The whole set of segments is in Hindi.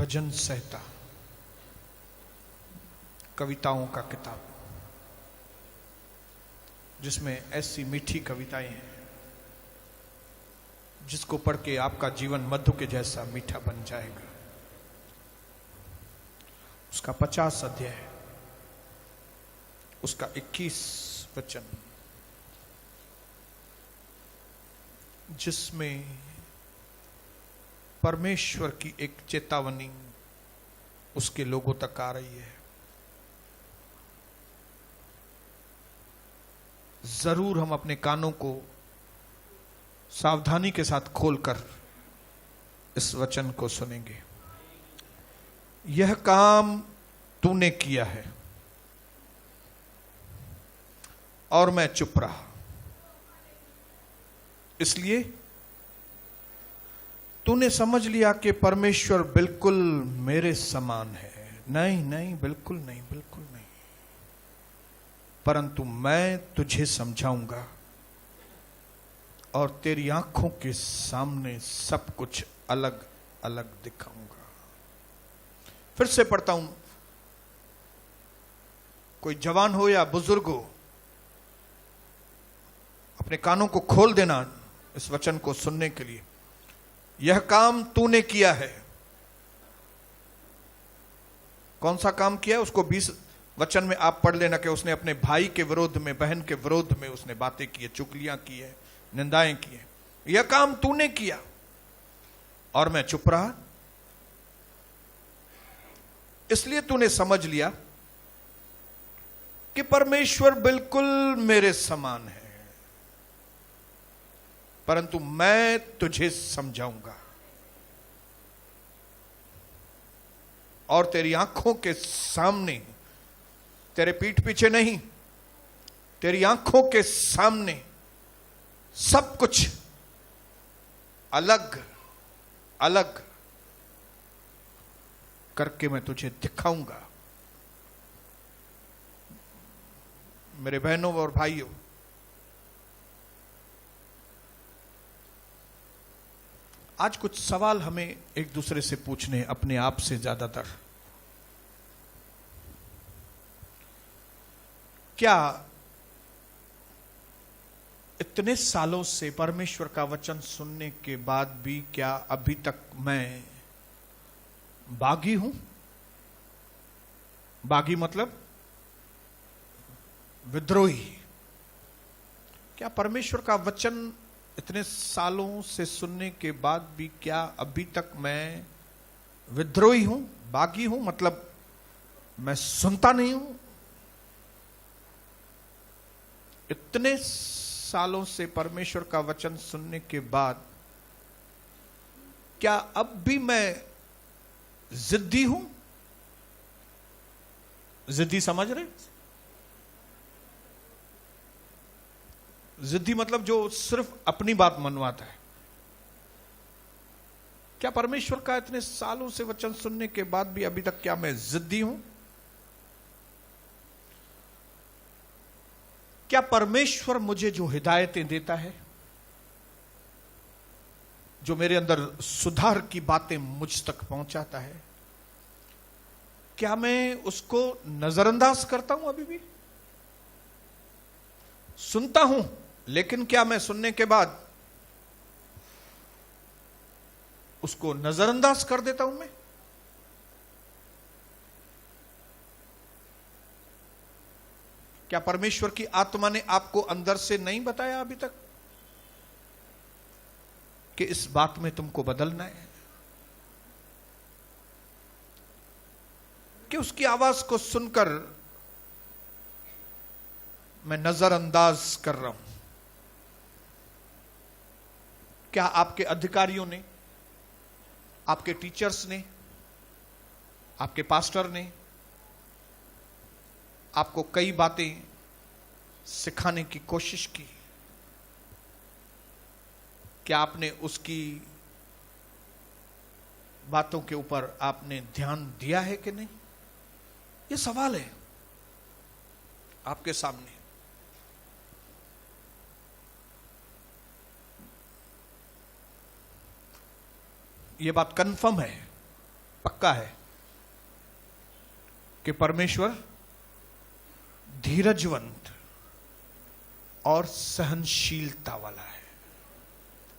भजन संहिता, कविताओं का किताब, जिसमें ऐसी मीठी कविताएं हैं जिसको पढ़ के आपका जीवन मधु के जैसा मीठा बन जाएगा। उसका 50 अध्याय, उसका 21 वचन, जिसमें परमेश्वर की एक चेतावनी उसके लोगों तक आ रही है। जरूर हम अपने कानों को सावधानी के साथ खोलकर इस वचन को सुनेंगे। यह काम तूने किया है और मैं चुप रहा, इसलिए तूने समझ लिया कि परमेश्वर बिल्कुल मेरे समान है। नहीं नहीं, बिल्कुल नहीं, बिल्कुल नहीं, परंतु मैं तुझे समझाऊंगा और तेरी आंखों के सामने सब कुछ अलग अलग दिखाऊंगा। फिर से पढ़ता हूं, कोई जवान हो या बुजुर्ग हो, अपने कानों को खोल देना इस वचन को सुनने के लिए। यह काम तूने किया है। कौन सा काम किया है? उसको 20 वचन में आप पढ़ लेना कि उसने अपने भाई के विरोध में, बहन के विरोध में उसने बातें की है, चुगलियां की है, निंदाएं की है। यह काम तूने किया और मैं चुप रहा, इसलिए तूने समझ लिया कि परमेश्वर बिल्कुल मेरे समान है, परंतु मैं तुझे समझाऊंगा और तेरी आंखों के सामने, तेरे पीठ पीछे नहीं, तेरी आंखों के सामने सब कुछ अलग अलग करके मैं तुझे दिखाऊंगा। मेरे बहनों और भाइयों, आज कुछ सवाल हमें एक दूसरे से पूछने, अपने आप से ज्यादातर। क्या इतने सालों से परमेश्वर का वचन सुनने के बाद भी क्या अभी तक मैं बागी हूं? बागी मतलब विद्रोही। क्या परमेश्वर का वचन इतने सालों से सुनने के बाद भी क्या अभी तक मैं विद्रोही हूं, बागी हूं? मतलब मैं सुनता नहीं हूं। इतने सालों से परमेश्वर का वचन सुनने के बाद क्या अब भी मैं जिद्दी हूं? जिद्दी समझ रहे? जिद्दी मतलब जो सिर्फ अपनी बात मनवाता है। क्या परमेश्वर का इतने सालों से वचन सुनने के बाद भी अभी तक क्या मैं जिद्दी हूं? क्या परमेश्वर मुझे जो हिदायतें देता है, जो मेरे अंदर सुधार की बातें मुझ तक पहुंचाता है, क्या मैं उसको नजरअंदाज करता हूं? अभी भी सुनता हूं, लेकिन क्या मैं सुनने के बाद उसको नजरअंदाज कर देता हूं? मैं क्या परमेश्वर की आत्मा ने आपको अंदर से नहीं बताया अभी तक कि इस बात में तुमको बदलना है? कि उसकी आवाज को सुनकर मैं नजरअंदाज कर रहा हूं? क्या आपके अधिकारियों ने, आपके टीचर्स ने, आपके पास्टर ने आपको कई बातें सिखाने की कोशिश की? क्या आपने उसकी बातों के ऊपर आपने ध्यान दिया है कि नहीं? ये सवाल है आपके सामने। ये बात कंफर्म है पक्का है कि परमेश्वर धीरजवंत और सहनशीलता वाला है।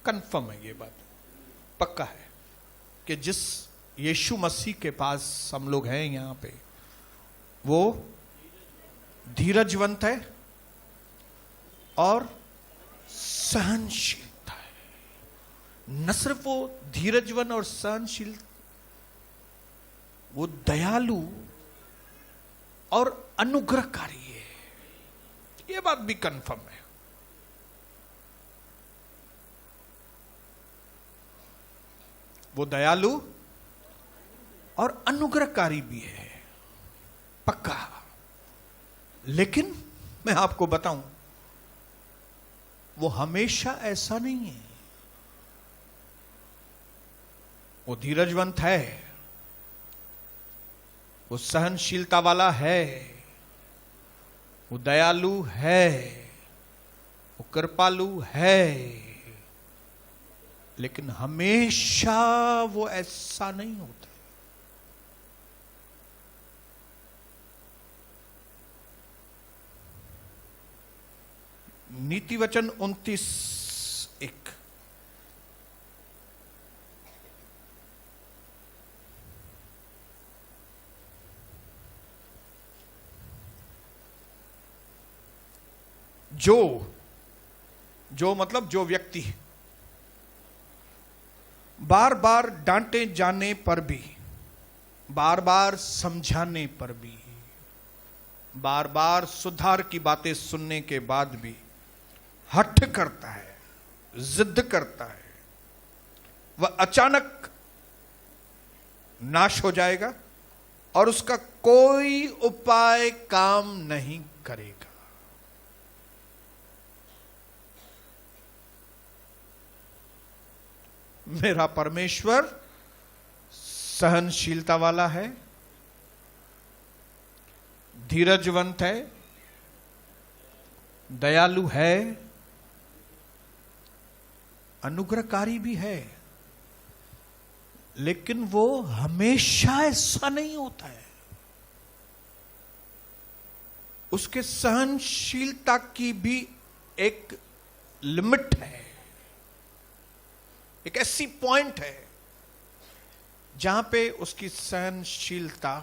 कंफर्म है ये बात, पक्का है कि जिस यीशु मसीह के पास हम लोग हैं यहां पे, वो धीरजवंत है और सहनशीलता है। न सिर्फ वो धीरजवंत और सहनशील, वो दयालु और अनुग्रहकारी है। ये बात भी कंफर्म है। वो दयालु और अनुग्रहकारी भी है, पक्का। लेकिन मैं आपको बताऊं, वो हमेशा ऐसा नहीं है। वो धीरजवंत है, वो सहनशीलता वाला है, वो दयालु है, वो कृपालु है, लेकिन हमेशा वो ऐसा नहीं होता। नीति वचन 29:1, जो मतलब जो व्यक्ति बार बार डांटे जाने पर भी, बार बार समझाने पर भी, बार बार सुधार की बातें सुनने के बाद भी हठ करता है, जिद करता है, वह अचानक नाश हो जाएगा और उसका कोई उपाय काम नहीं करेगा। मेरा परमेश्वर सहनशीलता वाला है, धीरजवंत है, दयालु है, अनुग्रहकारी भी है, लेकिन वो हमेशा ऐसा नहीं होता है। उसके सहनशीलता की भी एक लिमिट है, एक ऐसी पॉइंट है जहां पे उसकी सहनशीलता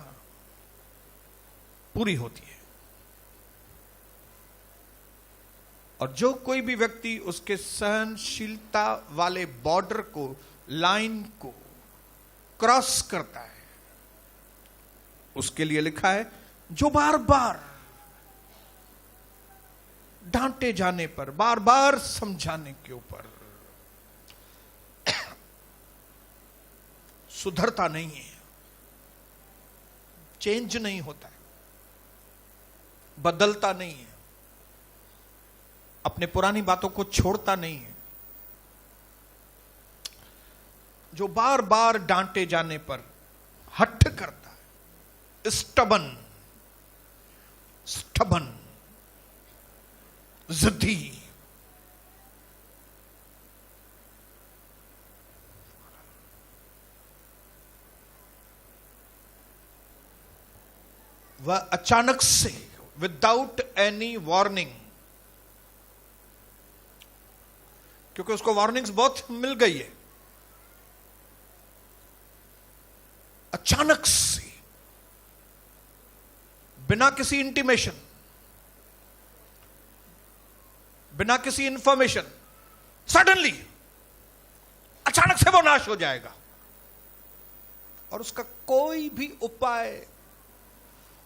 पूरी होती है। और जो कोई भी व्यक्ति उसके सहनशीलता वाले बॉर्डर को, लाइन को क्रॉस करता है, उसके लिए लिखा है जो बार बार डांटे जाने पर, बार बार समझाने के ऊपर सुधरता नहीं है, चेंज नहीं होता है, बदलता नहीं है, अपने पुरानी बातों को छोड़ता नहीं है, जो बार बार डांटे जाने पर हठ करता है, स्टबन, जिद्दी, वह अचानक से, विदाउट एनी वार्निंग, क्योंकि उसको वार्निंग्स बहुत मिल गई है, अचानक से, बिना किसी इंटीमेशन, बिना किसी इंफॉर्मेशन, सडनली अचानक से वो नाश हो जाएगा और उसका कोई भी उपाय,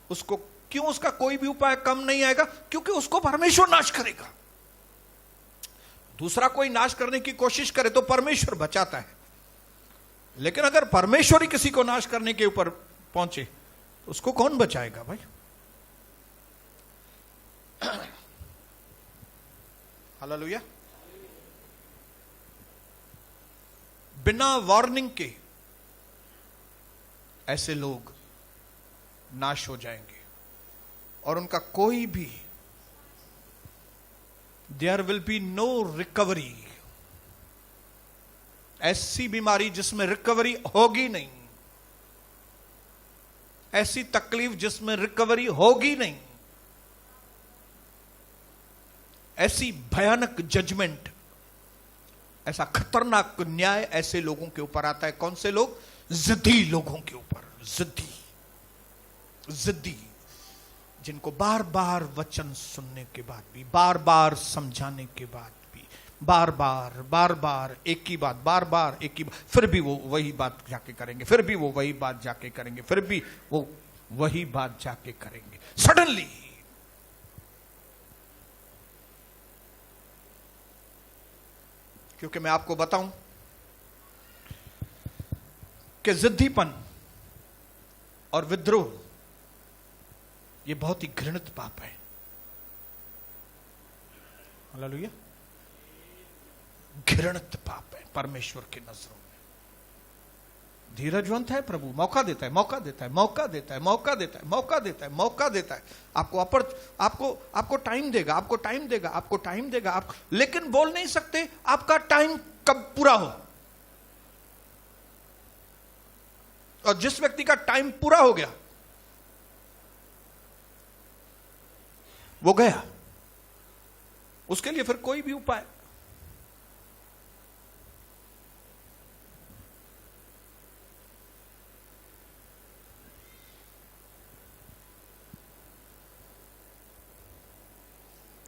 उसको क्यों उसका कोई भी उपाय कम नहीं आएगा? क्योंकि उसको परमेश्वर नाश करेगा। दूसरा कोई नाश करने की कोशिश करे तो परमेश्वर बचाता है, लेकिन अगर परमेश्वर ही किसी को नाश करने के ऊपर पहुंचे तो उसको कौन बचाएगा भाई? हालेलुया। बिना वार्निंग के ऐसे लोग नाश हो जाएंगे और उनका कोई भी, there will be no recovery. ऐसी बीमारी जिसमें रिकवरी होगी नहीं, ऐसी तकलीफ जिसमें रिकवरी होगी नहीं, ऐसी भयानक जजमेंट, ऐसा खतरनाक न्याय ऐसे लोगों के ऊपर आता है। कौन से लोग? जिद्दी लोगों के ऊपर। जिद्दी, जिनको बार बार वचन सुनने के बाद भी, बार बार समझाने के बाद भी, बार बार एक ही बात, बार बार एक ही बात, फिर भी वो वही बात जाके करेंगे, फिर भी वो वही बात जाके करेंगे, फिर भी वो वही बात जाके करेंगे। सडनली क्योंकि मैं आपको बताऊं कि जिद्दीपन और विद्रोह ये बहुत ही घृणित पाप है। हालेलुया। घृणित पाप है परमेश्वर की नजरों में। धीरजवंत है प्रभु, मौका देता है, मौका देता है, मौका देता है, मौका देता है, मौका देता है, मौका देता है। आपको टाइम देगा, आपको टाइम देगा, आपको टाइम देगा, आप लेकिन बोल नहीं सकते आपका टाइम कब पूरा हो। और जिस व्यक्ति का टाइम पूरा हो गया वो गया, उसके लिए फिर कोई भी उपाय।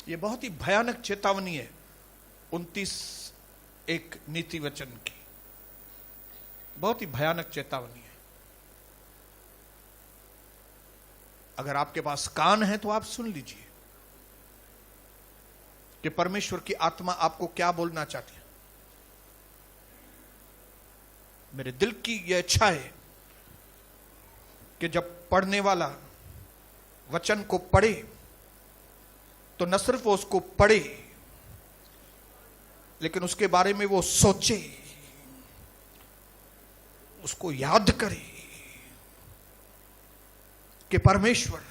ये बहुत ही भयानक चेतावनी है 29:1 नीति वचन की, बहुत ही भयानक चेतावनी है। अगर आपके पास कान है तो आप सुन लीजिए कि परमेश्वर की आत्मा आपको क्या बोलना चाहती है। मेरे दिल की यह इच्छा है कि जब पढ़ने वाला वचन को पढ़े तो न सिर्फ वो उसको पढ़े लेकिन उसके बारे में वो सोचे, उसको याद करे कि परमेश्वर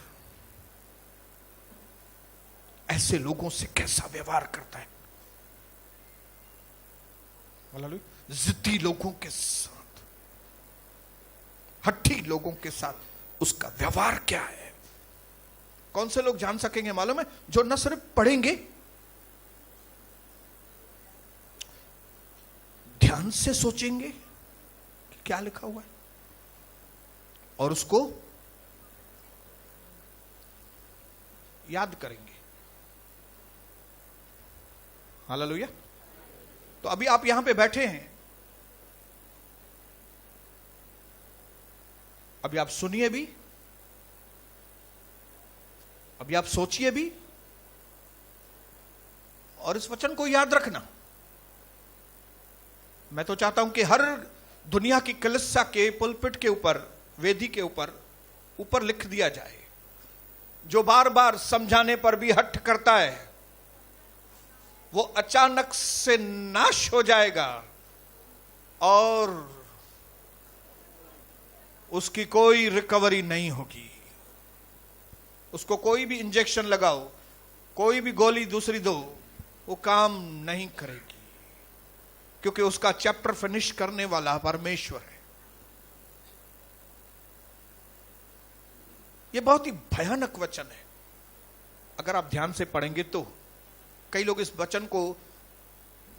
ऐसे लोगों से कैसा व्यवहार करता है। जिद्दी लोगों के साथ, हट्टी लोगों के साथ उसका व्यवहार क्या है। कौन से लोग जान सकेंगे मालूम है? जो न सिर्फ पढ़ेंगे, ध्यान से सोचेंगे कि क्या लिखा हुआ है और उसको याद करेंगे। हालेलुया। तो अभी आप यहां पे बैठे हैं, अभी आप सुनिए भी, अभी आप सोचिए भी और इस वचन को याद रखना। मैं तो चाहता हूं कि हर दुनिया की कलीसिया के पुलपिट के ऊपर, वेदी के ऊपर लिख दिया जाए, जो बार बार समझाने पर भी हठ करता है वो अचानक से नाश हो जाएगा और उसकी कोई रिकवरी नहीं होगी। उसको कोई भी इंजेक्शन लगाओ, कोई भी गोली दूसरी दो, वो काम नहीं करेगी, क्योंकि उसका चैप्टर फिनिश करने वाला परमेश्वर है। यह बहुत ही भयानक वचन है। अगर आप ध्यान से पढ़ेंगे तो कई लोग इस वचन को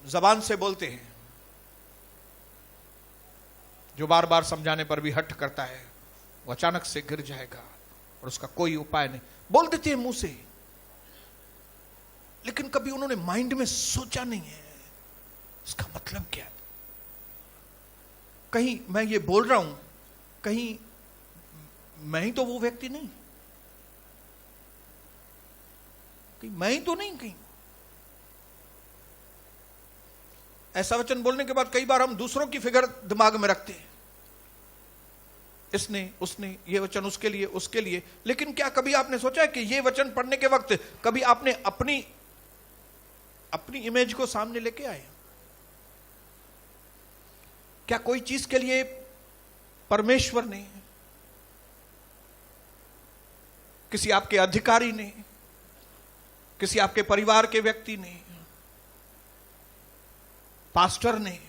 जबान से बोलते हैं, जो बार बार समझाने पर भी हट करता है वो अचानक से गिर जाएगा और उसका कोई उपाय नहीं। बोल देते हैं मुंह से, लेकिन कभी उन्होंने माइंड में सोचा नहीं है इसका मतलब क्या है। कहीं मैं ये बोल रहा हूं, कहीं मैं ही तो वो व्यक्ति नहीं, कहीं मैं ही तो नहीं, कहीं ऐसा वचन बोलने के बाद कई बार हम दूसरों की फिगर दिमाग में रखते हैं, इसने उसने, ये वचन उसके लिए, उसके लिए। लेकिन क्या कभी आपने सोचा है कि ये वचन पढ़ने के वक्त कभी आपने अपनी इमेज को सामने लेके आए? क्या कोई चीज के लिए परमेश्वर ने, किसी आपके अधिकारी ने, किसी आपके परिवार के व्यक्ति ने, पास्टर ने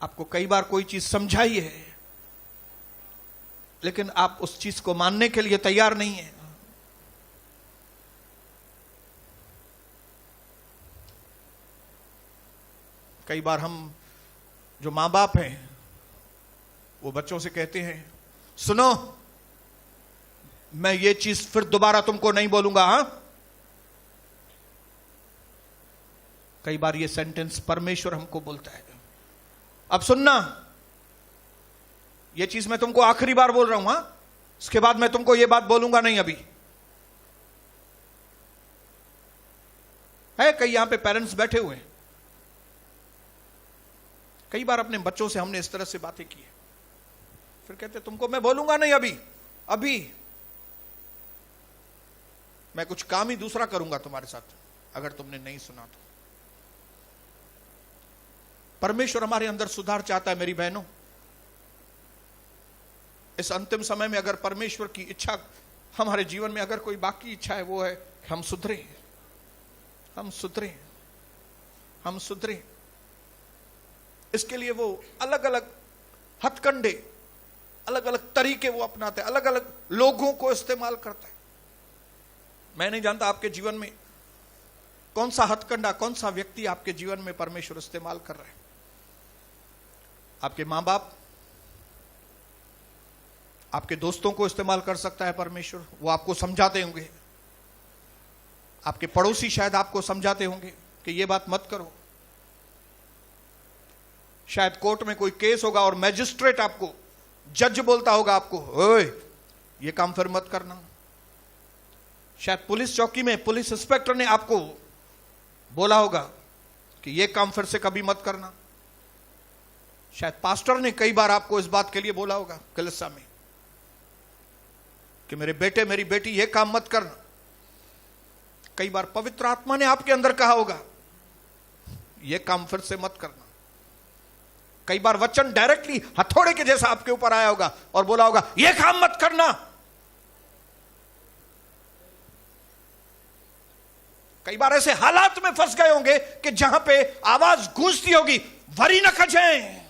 आपको कई बार कोई चीज समझाई है लेकिन आप उस चीज को मानने के लिए तैयार नहीं है। कई बार हम जो मां बाप हैं वो बच्चों से कहते हैं, सुनो मैं ये चीज फिर दोबारा तुमको नहीं बोलूंगा। हां, कई बार ये सेंटेंस परमेश्वर हमको बोलता है, अब सुनना, ये चीज मैं तुमको आखिरी बार बोल रहा हूं, हां, इसके बाद मैं तुमको ये बात बोलूंगा नहीं। अभी है कई यहां पे पेरेंट्स बैठे हुए हैं, कई बार अपने बच्चों से हमने इस तरह से बातें की है, फिर कहते तुमको मैं बोलूंगा नहीं, अभी मैं कुछ काम ही दूसरा करूंगा तुम्हारे साथ अगर तुमने नहीं सुना तो। परमेश्वर हमारे अंदर सुधार चाहता है मेरी बहनों। इस अंतिम समय में अगर परमेश्वर की इच्छा हमारे जीवन में अगर कोई बाकी इच्छा है, वो है कि हम सुधरे, हम सुधरे, हम सुधरे। इसके लिए वो अलग अलग हथकंडे, अलग अलग तरीके वो अपनाते हैं, अलग अलग लोगों को इस्तेमाल करता है। मैं नहीं जानता आपके जीवन में कौन सा हथकंडा, कौन सा व्यक्ति आपके जीवन में परमेश्वर इस्तेमाल कर रहा है। आपके मां बाप, आपके दोस्तों को इस्तेमाल कर सकता है परमेश्वर, वो आपको समझाते होंगे। आपके पड़ोसी शायद आपको समझाते होंगे कि ये बात मत करो। शायद कोर्ट में कोई केस होगा और मैजिस्ट्रेट आपको, जज बोलता होगा आपको, ओए ये काम फिर मत करना। शायद पुलिस चौकी में पुलिस इंस्पेक्टर ने आपको बोला होगा कि ये काम फिर से कभी मत करना। शायद पास्टर ने कई बार आपको इस बात के लिए बोला होगा कलीसिया में कि मेरे बेटे मेरी बेटी ये काम मत करना। कई बार पवित्र आत्मा ने आपके अंदर कहा होगा ये काम फिर से मत करना। कई बार वचन डायरेक्टली हथौड़े के जैसा आपके ऊपर आया होगा और बोला होगा ये काम मत करना। कई बार ऐसे हालात में फंस गए होंगे कि जहां पे आवाज गूंजती होगी, वरी न खजें,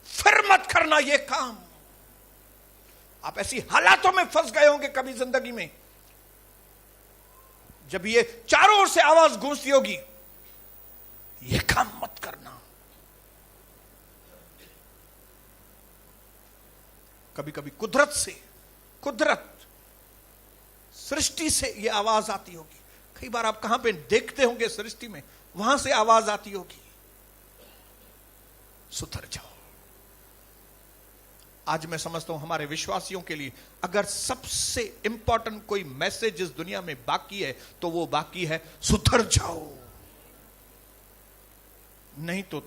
फिर मत करना ये काम। आप ऐसी हालातों में फंस गए होंगे कभी जिंदगी में, जब ये चारों ओर से आवाज गूंजती होगी, ये काम मत करना। कभी कभी कुदरत सृष्टि से ये आवाज आती होगी। कई बार आप कहां पे देखते होंगे सृष्टि में, वहां से आवाज आती होगी, सुधर जाओ। आज मैं समझता हूं हमारे विश्वासियों के लिए अगर सबसे इंपॉर्टेंट कोई मैसेज इस दुनिया में बाकी है तो वो बाकी है सुधर जाओ, नहीं तो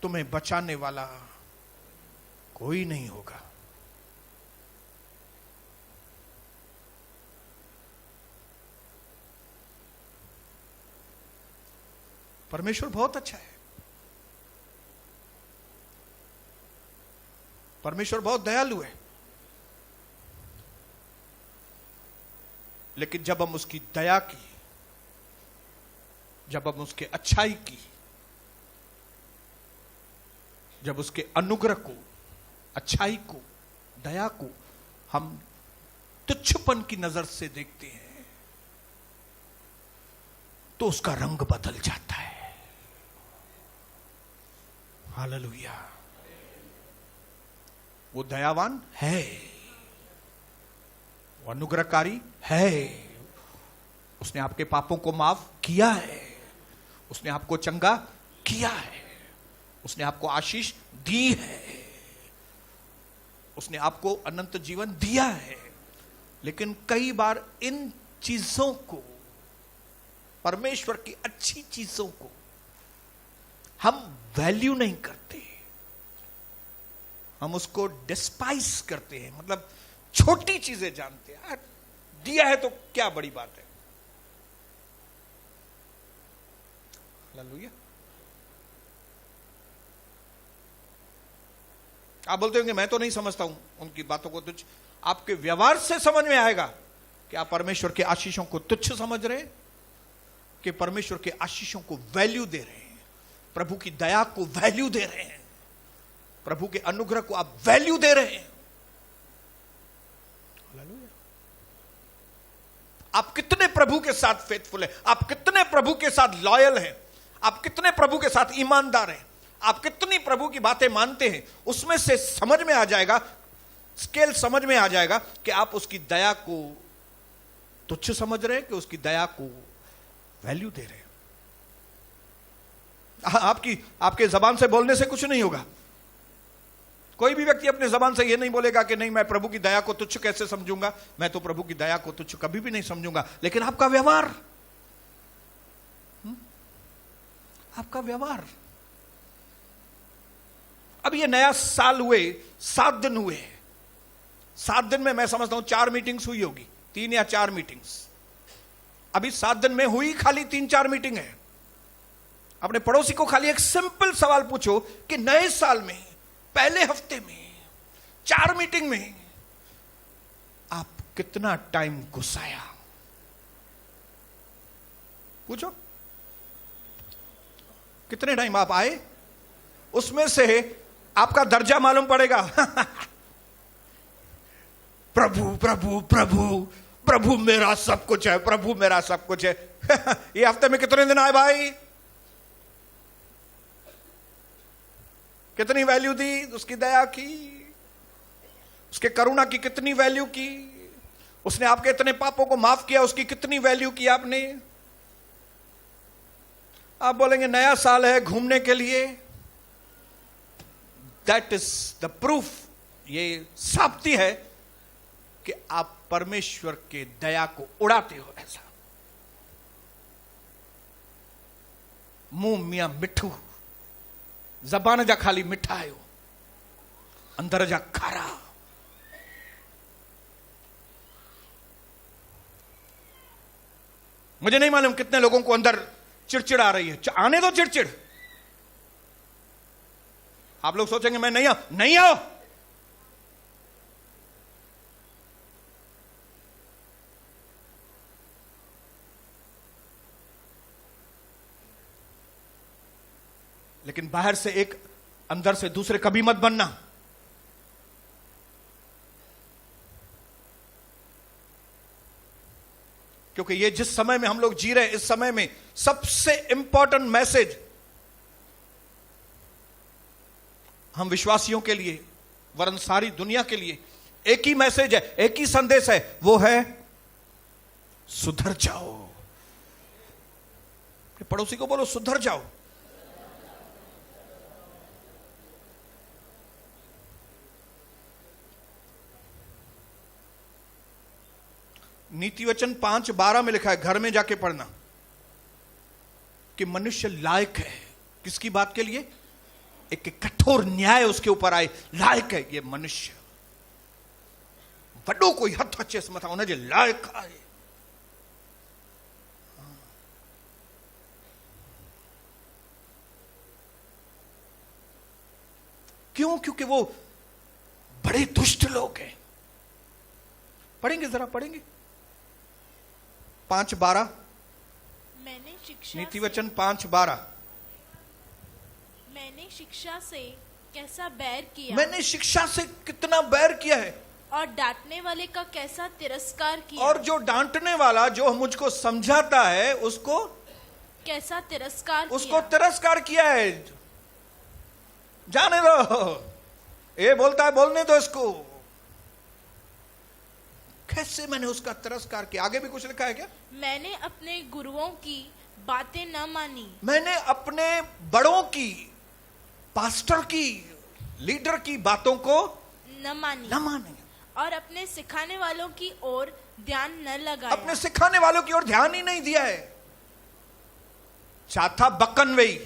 तुम्हें बचाने वाला कोई नहीं होगा। परमेश्वर बहुत अच्छा है, परमेश्वर बहुत दयालु है, लेकिन जब हम उसकी दया की, जब हम उसके अच्छाई की, जब उसके अनुग्रह को, अच्छाई को, दया को हम तुच्छपन की नजर से देखते हैं तो उसका रंग बदल जाता है। हालेलुया। वो दयावान है, वो अनुग्रहकारी है, उसने आपके पापों को माफ किया है, उसने आपको चंगा किया है, उसने आपको आशीष दी है, उसने आपको अनंत जीवन दिया है। लेकिन कई बार इन चीजों को, परमेश्वर की अच्छी चीजों को हम वैल्यू नहीं करते, हम उसको डिस्पाइस करते हैं, मतलब छोटी चीजें जानते हैं। दिया है तो क्या बड़ी बात है। हालेलुया। आप बोलते होंगे मैं तो नहीं समझता हूं उनकी बातों को तुच्छ। आपके व्यवहार से समझ में आएगा कि आप परमेश्वर के आशीषों को तुच्छ समझ रहे हैं कि परमेश्वर के आशीषों को वैल्यू दे रहे हैं, प्रभु की दया को वैल्यू दे रहे हैं, प्रभु के अनुग्रह को आप वैल्यू दे रहे हैं। आप कितने प्रभु के साथ फेथफुल हैं, आप कितने प्रभु के साथ लॉयल हैं, आप कितने प्रभु के साथ ईमानदार हैं, आप कितनी प्रभु की बातें मानते हैं, उसमें से समझ में आ जाएगा, स्केल समझ में आ जाएगा कि आप उसकी दया को तुच्छ समझ रहे हैं कि उसकी दया को वैल्यू दे रहे हैं। आपके जबान से बोलने से कुछ नहीं होगा। कोई भी व्यक्ति अपने जबान से यह नहीं बोलेगा कि नहीं मैं प्रभु की दया को तुच्छ कैसे समझूंगा, मैं तो प्रभु की दया को तुच्छ कभी भी नहीं समझूंगा। लेकिन आपका व्यवहार, आपका व्यवहार। अब ये नया साल हुए 7 दिन हुए, 7 दिन में मैं समझता हूं 4 मीटिंग्स हुई होगी, 3 या 4 मीटिंग्स। अभी 7 दिन में हुई खाली 3-4 मीटिंग है। अपने पड़ोसी को खाली एक सिंपल सवाल पूछो कि नए साल में पहले हफ्ते में 4 मीटिंग में आप कितना टाइम गुस्साया, पूछो कितने टाइम आप आए, उसमें से आपका दर्जा मालूम पड़ेगा। प्रभु प्रभु प्रभु प्रभु मेरा सब कुछ है, प्रभु मेरा सब कुछ है। ये हफ्ते में कितने दिन आए भाई, कितनी वैल्यू दी उसकी दया की, उसके करुणा की कितनी वैल्यू की, उसने आपके इतने पापों को माफ किया उसकी कितनी वैल्यू की आपने। आप बोलेंगे नया साल है घूमने के लिए, दैट इज द प्रूफ, ये साबिती है कि आप परमेश्वर के दया को उड़ाते हो। ऐसा मुंह मियां मिठू, जबान जा खाली मिठा आयो, अंदर जा खारा। मुझे नहीं मालूम कितने लोगों को अंदर चिड़चिड़ आ रही है, आने दो चिड़चिड़। आप लोग सोचेंगे मैं नहीं आओ, लेकिन बाहर से एक अंदर से दूसरे कभी मत बनना। क्योंकि ये जिस समय में हम लोग जी रहे हैं, इस समय में सबसे इंपॉर्टेंट मैसेज हम विश्वासियों के लिए, वरन सारी दुनिया के लिए एक ही मैसेज है, एक ही संदेश है, वो है सुधर जाओ। पड़ोसी को बोलो सुधर जाओ। नीति वचन 5:12 में लिखा है, घर में जाके पढ़ना, कि मनुष्य लायक है किसकी बात के लिए, एक कठोर न्याय उसके ऊपर आए। लायक है ये मनुष्य, वडो कोई हथ अचे मथा उन जे लायक आए। क्यों? क्योंकि वो बड़े दुष्ट लोग हैं। पढ़ेंगे, जरा पढ़ेंगे 5:12, मैंने शिक्षा नीति वचन 5:12। मैंने शिक्षा से कैसा बैर किया, मैंने शिक्षा से कितना बैर किया है, और डांटने वाले का कैसा तिरस्कार किया, और जो डांटने वाला, जो मुझको समझाता है, उसको कैसा तिरस्कार उसको किया। तिरस्कार किया है। जाने दो, ये बोलता है बोलने दो इसको। कैसे मैंने उसका तिरस्कार किया? आगे भी कुछ लिखा है क्या? मैंने अपने गुरुओं की बातें न मानी, मैंने अपने बड़ों की, पास्टर की, लीडर की बातों को न मानी, और अपने सिखाने वालों की ओर ध्यान न लगाया। अपने सिखाने वालों की ओर ध्यान ही नहीं दिया है। चाथा बकन वही,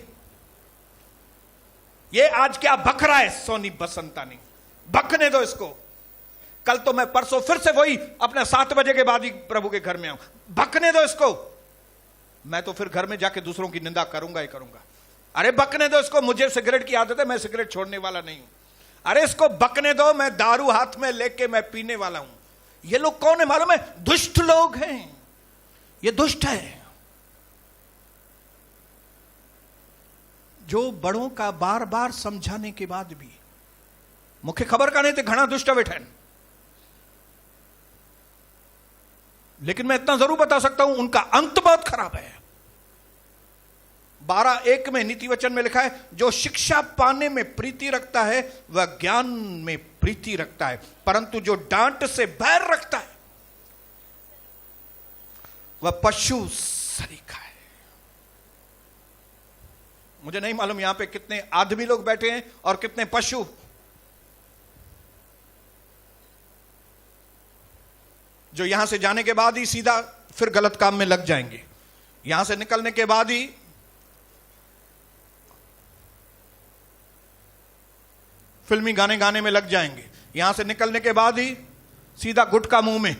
ये आज क्या बक रहा है सोनी बसंतानी, बकने दो इसको। कल तो मैं परसों फिर से वही अपने 7 बजे के बाद ही प्रभु के घर में आऊं, बकने दो इसको। मैं तो फिर घर में जाके दूसरों की निंदा करूंगा ही करूंगा। अरे बकने दो इसको, मुझे सिगरेट की आदत है, मैं सिगरेट छोड़ने वाला नहीं हूं। अरे इसको बकने दो, मैं दारू हाथ में लेके मैं पीने वाला हूं। ये लोग कौन है मालूम है? दुष्ट लोग हैं, ये दुष्ट है। जो बड़ों का बार बार समझाने के बाद भी मुख्य खबर का नहीं तो घना दुष्ट बैठे। लेकिन मैं इतना जरूर बता सकता हूं, उनका अंत बहुत खराब है। 12:1 में नीति वचन में लिखा है, जो शिक्षा पाने में प्रीति रखता है वह ज्ञान में प्रीति रखता है, परंतु जो डांट से बैर रखता है वह पशु सरीखा है। मुझे नहीं मालूम यहां पे कितने आदमी लोग बैठे हैं और कितने पशु। जो यहां से जाने के बाद ही सीधा फिर गलत काम में लग जाएंगे, यहां से निकलने के बाद ही फिल्मी गाने गाने में लग जाएंगे, यहां से निकलने के बाद ही सीधा गुटखा मुंह में,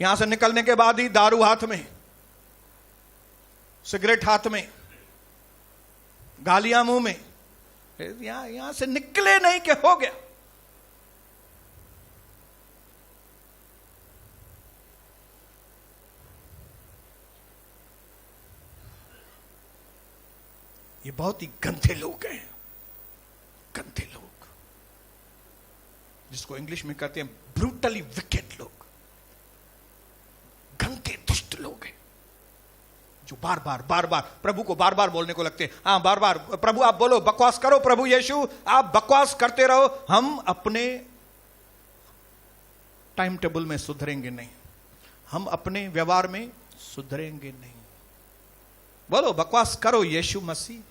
यहां से निकलने के बाद ही दारू हाथ में, सिगरेट हाथ में, गालियां मुंह में। यहां से निकले नहीं कि हो गया। ये बहुत ही गंदे लोग हैं, गंदे लोग, जिसको इंग्लिश में कहते हैं ब्रूटली विकेड लोग, गंदे दुष्ट लोग हैं, जो बार बार प्रभु को बार बार बोलने को लगते हैं। हाँ, बार बार प्रभु आप बोलो, बकवास करो, प्रभु यीशु आप बकवास करते रहो, हम अपने टाइम टेबल में सुधरेंगे नहीं, हम अपने व्यवहार में सुधरेंगे नहीं। बोलो, बकवास करो यीशु मसीह।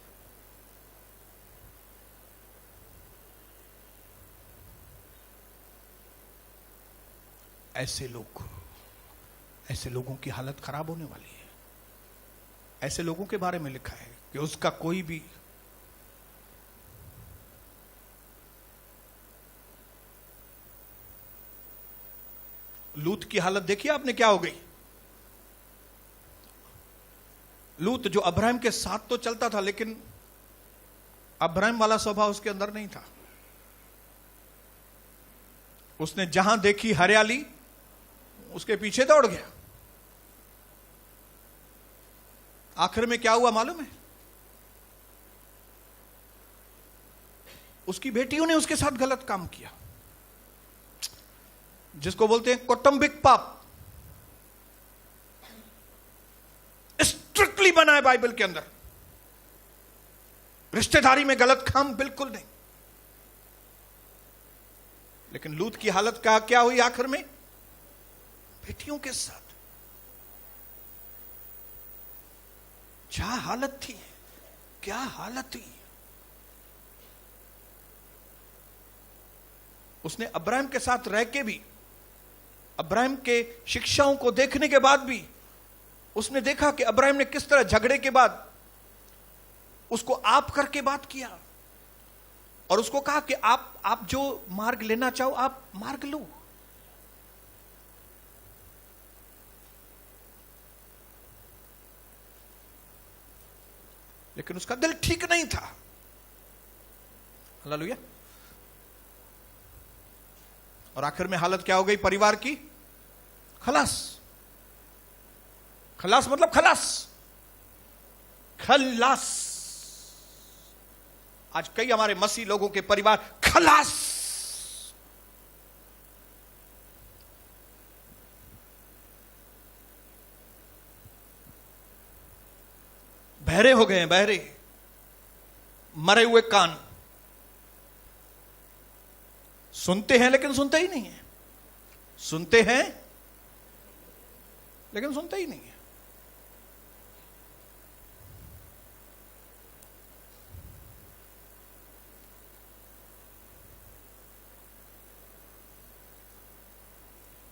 ऐसे लोगों की हालत खराब होने वाली है। ऐसे लोगों के बारे में लिखा है कि उसका कोई भी लूत की हालत देखिए आपने क्या हो गई। लूत जो अब्राहम के साथ तो चलता था, लेकिन अब्राहम वाला स्वभाव उसके अंदर नहीं था। उसने जहां देखी हरियाली उसके पीछे दौड़ गया। आखिर में क्या हुआ मालूम है? उसकी बेटियों ने उसके साथ गलत काम किया, जिसको बोलते हैं कौटुंबिक पाप। स्ट्रिक्टली बना है बाइबल के अंदर, रिश्तेदारी में गलत काम बिल्कुल नहीं। लेकिन लूत की हालत क्या हुई आखिर में? बेटियों के साथ क्या हालत थी, क्या हालत थी। उसने अब्राहम के साथ रह के भी, अब्राहम के शिक्षाओं को देखने के बाद भी, उसने देखा कि अब्राहम ने किस तरह झगड़े के बाद उसको आप करके बात किया और उसको कहा कि आप जो मार्ग लेना चाहो आप मार्ग लो। लेकिन उसका दिल ठीक नहीं था। हालेलुया। और आखिर में हालत क्या हो गई परिवार की? खलास। खलास मतलब खलास, खलास। आज कई हमारे मसीह लोगों के परिवार खलास। बहरे हो गए हैं, बहरे, मरे हुए कान। सुनते हैं लेकिन सुनते ही नहीं है, सुनते हैं लेकिन सुनते ही नहीं है।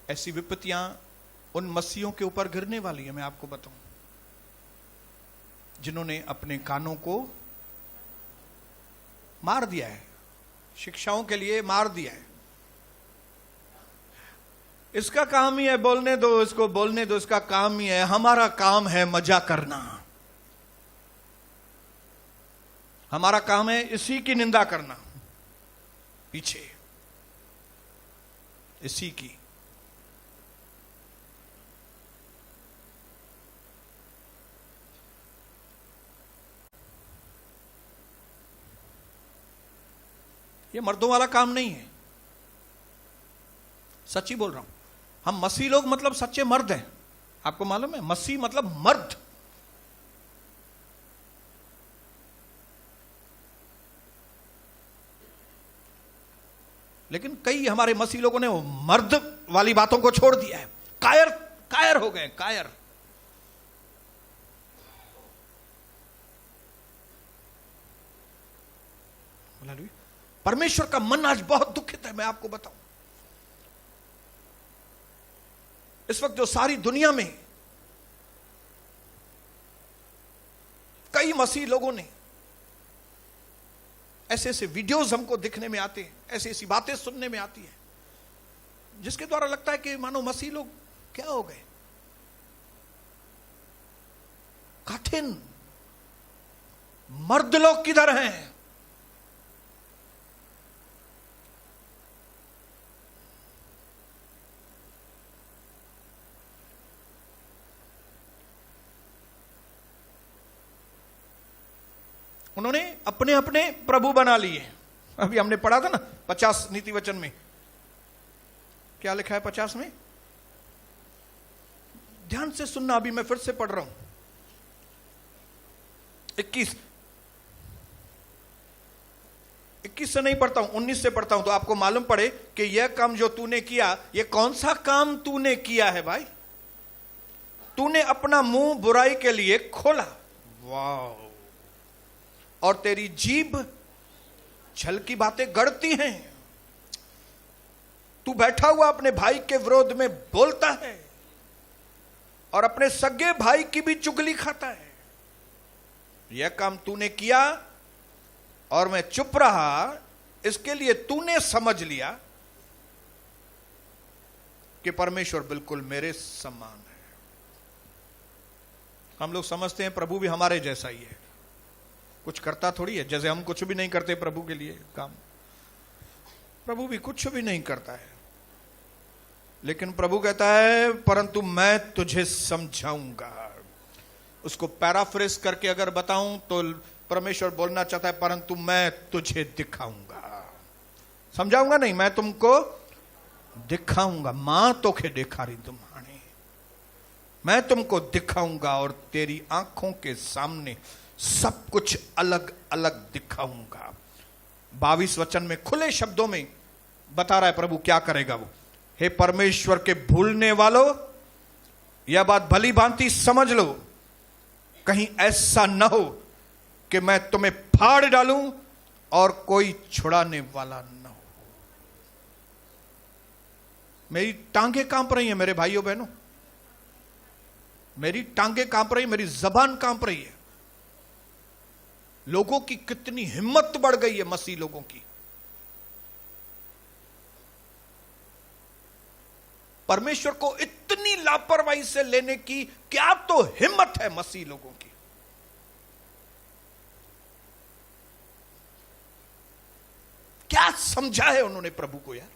ऐसी विपत्तियां उन मसीहों के ऊपर गिरने वाली है। मैं आपको बताऊं, जिन्होंने अपने कानों को मार दिया है, शिक्षाओं के लिए मार दिया है। इसका काम ही है बोलने दो, इसको बोलने दो, इसका काम ही है। हमारा काम है मजा करना, हमारा काम है इसी की निंदा करना, पीछे इसी की। ये मर्दों वाला काम नहीं है, सच्ची बोल रहा हूं। हम मसीह लोग मतलब सच्चे मर्द हैं, आपको मालूम है मसीह मतलब मर्द। लेकिन कई हमारे मसीह लोगों ने वो मर्द वाली बातों को छोड़ दिया है, कायर कायर हो गए, कायर। परमेश्वर का मन आज बहुत दुखित है। मैं आपको बताऊं, इस वक्त जो सारी दुनिया में कई मसीह लोगों ने ऐसे ऐसे वीडियोस हमको दिखने में आते हैं, ऐसी ऐसी बातें सुनने में आती है, जिसके द्वारा लगता है कि मानो मसीह लोग क्या हो गए, कठिन। मर्द लोग किधर हैं? उन्होंने अपने अपने प्रभु बना लिए। अभी हमने पढ़ा था ना 50 नीति वचन में, क्या लिखा है 50 में? ध्यान से सुनना, अभी मैं फिर से पढ़ रहा हूं। 21 से नहीं पढ़ता हूं, 19 से पढ़ता हूं, तो आपको मालूम पड़े कि यह काम जो तूने किया, यह कौन सा काम तूने किया है भाई? तूने अपना मुंह बुराई के लिए खोला, वाह, और तेरी जीभ छल की बातें गढ़ती हैं। तू बैठा हुआ अपने भाई के विरोध में बोलता है और अपने सगे भाई की भी चुगली खाता है। यह काम तूने किया और मैं चुप रहा, इसके लिए तूने समझ लिया कि परमेश्वर बिल्कुल मेरे समान है। हम लोग समझते हैं प्रभु भी हमारे जैसा ही है, कुछ करता थोड़ी है, जैसे हम कुछ भी नहीं करते प्रभु के लिए काम, प्रभु भी कुछ भी नहीं करता है। लेकिन प्रभु कहता है परंतु मैं तुझे समझाऊंगा। उसको पैराफ्रेज करके अगर बताऊं तो परमेश्वर बोलना चाहता है परंतु मैं तुझे दिखाऊंगा। समझाऊंगा नहीं, मैं तुमको दिखाऊंगा। मां तो के देखा रही तुम्हारे, मैं तुमको दिखाऊंगा और तेरी आंखों के सामने सब कुछ अलग अलग दिखाऊंगा। 22 वचन में खुले शब्दों में बता रहा है प्रभु क्या करेगा वो। हे परमेश्वर के भूलने वालों, यह बात भली भांति समझ लो, कहीं ऐसा न हो कि मैं तुम्हें फाड़ डालूं और कोई छुड़ाने वाला न हो। मेरी टांगें कांप रही हैं मेरे भाइयों बहनों, मेरी टांगें कांप रही, मेरी जबान कांप रही है। लोगों की कितनी हिम्मत बढ़ गई है, मसीह लोगों की। परमेश्वर को इतनी लापरवाही से लेने की क्या तो हिम्मत है मसीह लोगों की। क्या समझा है उन्होंने प्रभु को यार,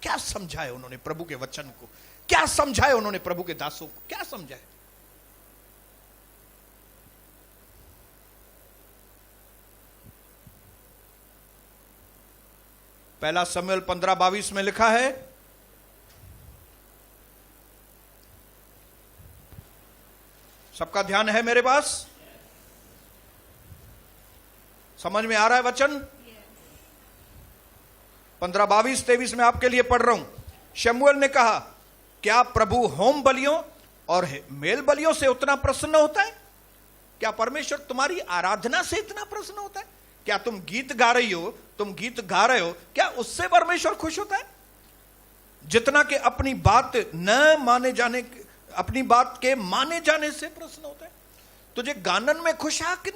क्या समझा है उन्होंने प्रभु के वचन को, क्या समझा है उन्होंने प्रभु के दासों को, क्या समझा है? पहला शमूएल 15:22 में लिखा है, सबका ध्यान है मेरे पास? समझ में आ रहा है वचन? 15:22-23 में आपके लिए पढ़ रहा हूं। शमूएल ने कहा, क्या प्रभु होम बलियों और मेल बलियों से उतना प्रसन्न होता है? क्या परमेश्वर तुम्हारी आराधना से इतना प्रसन्न होता है? क्या तुम गीत गा रही हो, तुम गीत गा रहे हो, क्या उससे परमेश्वर खुश होता है? जितना कि अपनी बात न माने जाने, अपनी बात के माने जाने से प्रसन्न होता है। तुझे गानन में खुश आ कि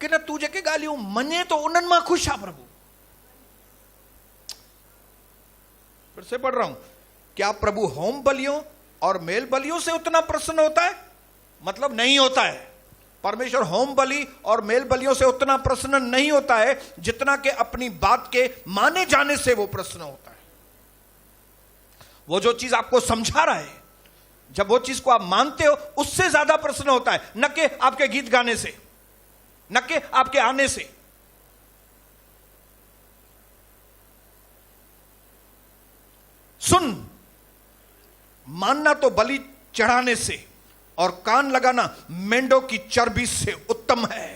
न तुझे के गालियों मने तो उनन में खुश आ प्रभु। फिर से पढ़ रहा हूं, क्या प्रभु होम बलियों और मेल बलियों से उतना प्रसन्न होता है? मतलब नहीं होता है। परमेश्वर होम बलि और मेल बलियों से उतना प्रसन्न नहीं होता है जितना कि अपनी बात के माने जाने से वो प्रसन्न होता है। वो जो चीज आपको समझा रहा है, जब वो चीज को आप मानते हो, उससे ज्यादा प्रसन्न होता है, न कि आपके गीत गाने से, न कि आपके आने से। सुन, मानना तो बलि चढ़ाने से और कान लगाना मेंढों की चर्बी से उत्तम है।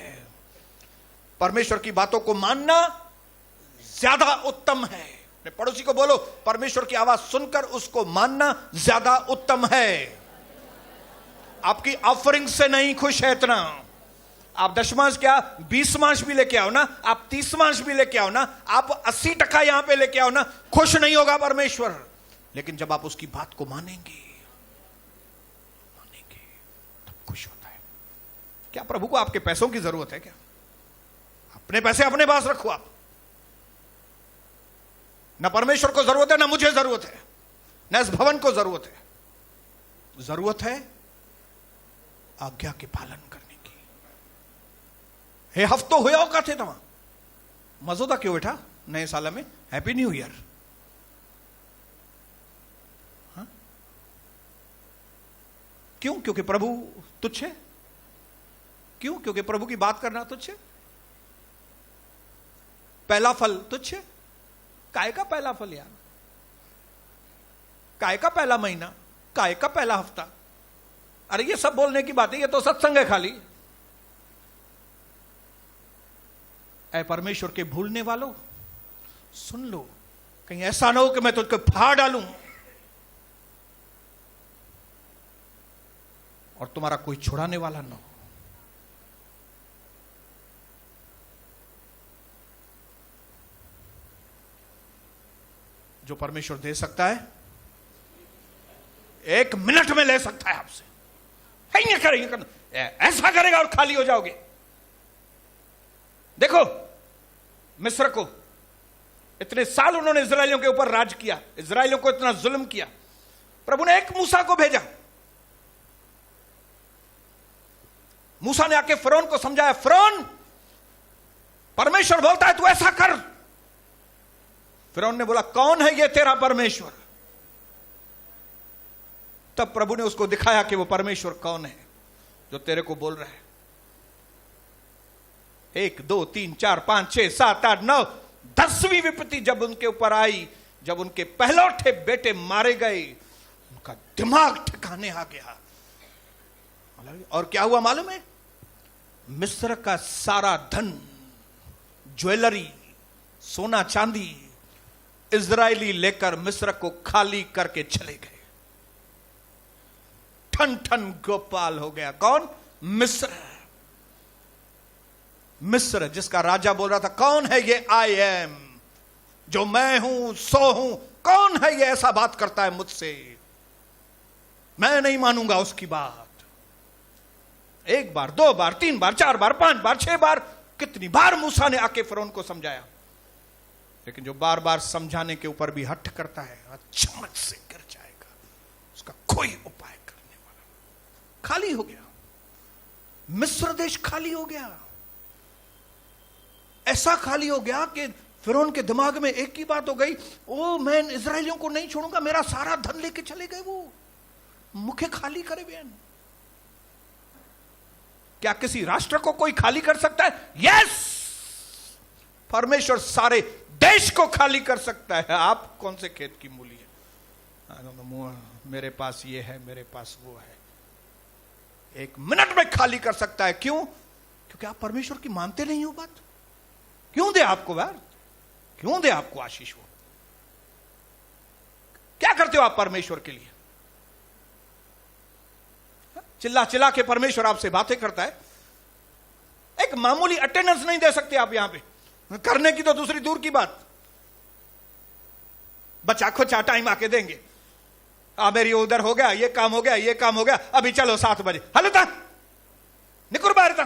परमेश्वर की बातों को मानना ज्यादा उत्तम है। अपने पड़ोसी को बोलो, परमेश्वर की आवाज सुनकर उसको मानना ज्यादा उत्तम है। आपकी ऑफरिंग से नहीं खुश है इतना। आप दशमांश क्या 20 भी लेके आओ ना, आप 30 भी लेके आओ ना, आप 80% यहां पे लेके आओ ना, खुश नहीं होगा परमेश्वर। लेकिन जब आप उसकी बात को मानेंगे तब खुश होता है। क्या प्रभु को आपके पैसों की जरूरत है? क्या अपने पैसे अपने पास रखो आप। ना परमेश्वर को जरूरत है, ना मुझे जरूरत है, ना इस भवन को जरूरत है। जरूरत है आज्ञा के पालन करने की। हे हफ्तों हुआ हो थे तव्हां मजोदा क्यों बैठा नए साल में? Happy new year. हाँ? क्यों? क्योंकि प्रभु तुच्छ है। क्यों? क्योंकि प्रभु की बात करना तुच्छ है। पहला फल तुच्छ है। काय का पहला फल यार? काय का पहला महीना? काय का पहला हफ्ता? अरे ये सब बोलने की बात है, ये तो सत्संग है खाली। ऐ परमेश्वर के भूलने वालों, सुन लो, कहीं ऐसा ना हो कि मैं तुझको फाड़ डालूं और तुम्हारा कोई छुड़ाने वाला ना हो। जो परमेश्वर दे सकता है 1 मिनट में ले सकता है आपसे। ये करना, ऐसा करेगा और खाली हो जाओगे। देखो मिस्र को इतने साल उन्होंने इजरायलियों के ऊपर राज किया, इजरायलियों को इतना जुल्म किया। प्रभु ने एक मूसा को भेजा। मूसा ने आके फिरौन को समझाया, फिरौन परमेश्वर बोलता है तू ऐसा कर। फिरौन ने बोला कौन है ये तेरा परमेश्वर? तब प्रभु ने उसको दिखाया कि वो परमेश्वर कौन है जो तेरे को बोल रहा है। 1 2 3 4 5 6 7 8 9 10वीं विपत्ति जब उनके ऊपर आई, जब उनके पहलौठे बेटे मारे गए, उनका दिमाग ठिकाने आ गया। और क्या हुआ मालूम है? मिस्र का सारा धन, ज्वेलरी, सोना चांदी इजरायली लेकर मिस्र को खाली करके चले गए। ठन ठन गोपाल हो गया। कौन? मिस्र। मिस्र जिसका राजा बोल रहा था कौन है ये आई एम, जो मैं हूं सो हूं, कौन है ये ऐसा बात करता है मुझसे? मैं नहीं मानूंगा उसकी बात। 1 बार 2 बार 3 बार 4 बार 5 बार 6 बार, कितनी बार मूसा ने आके फिरौन को समझाया, लेकिन जो बार बार समझाने के ऊपर भी हठ करता है चमच से गिर जाएगा। उसका कोई उपाय करने वाला। खाली हो गया मिस्र देश, खाली हो गया। ऐसा खाली हो गया कि फिरौन के दिमाग में एक ही बात हो गई, ओ मैं इजरायलियों को नहीं छोड़ूंगा, मेरा सारा धन लेके चले गए वो, मुखे खाली करे बहन। क्या किसी राष्ट्र को कोई खाली कर सकता है? यस, परमेश्वर सारे देश को खाली कर सकता है। आप कौन से खेत की मूली है? मेरे पास ये है, मेरे पास वो है। 1 मिनट में खाली कर सकता है। क्यों? क्योंकि आप परमेश्वर की मानते नहीं हो बात। क्यों दे आपको यार? क्यों दे आपको आशीष? वो क्या करते हो आप परमेश्वर के लिए? चिल्ला चिल्ला के परमेश्वर आपसे बातें करता है। एक मामूली अटेंडेंस नहीं दे सकते आप यहां पे, करने की तो दूसरी दूर की बात। बच्चा खोचा टाइम आके देंगे, मेरी उधर हो गया, ये काम हो गया, ये काम हो गया, अभी चलो 7 बजे हलता निकुर बाहर था।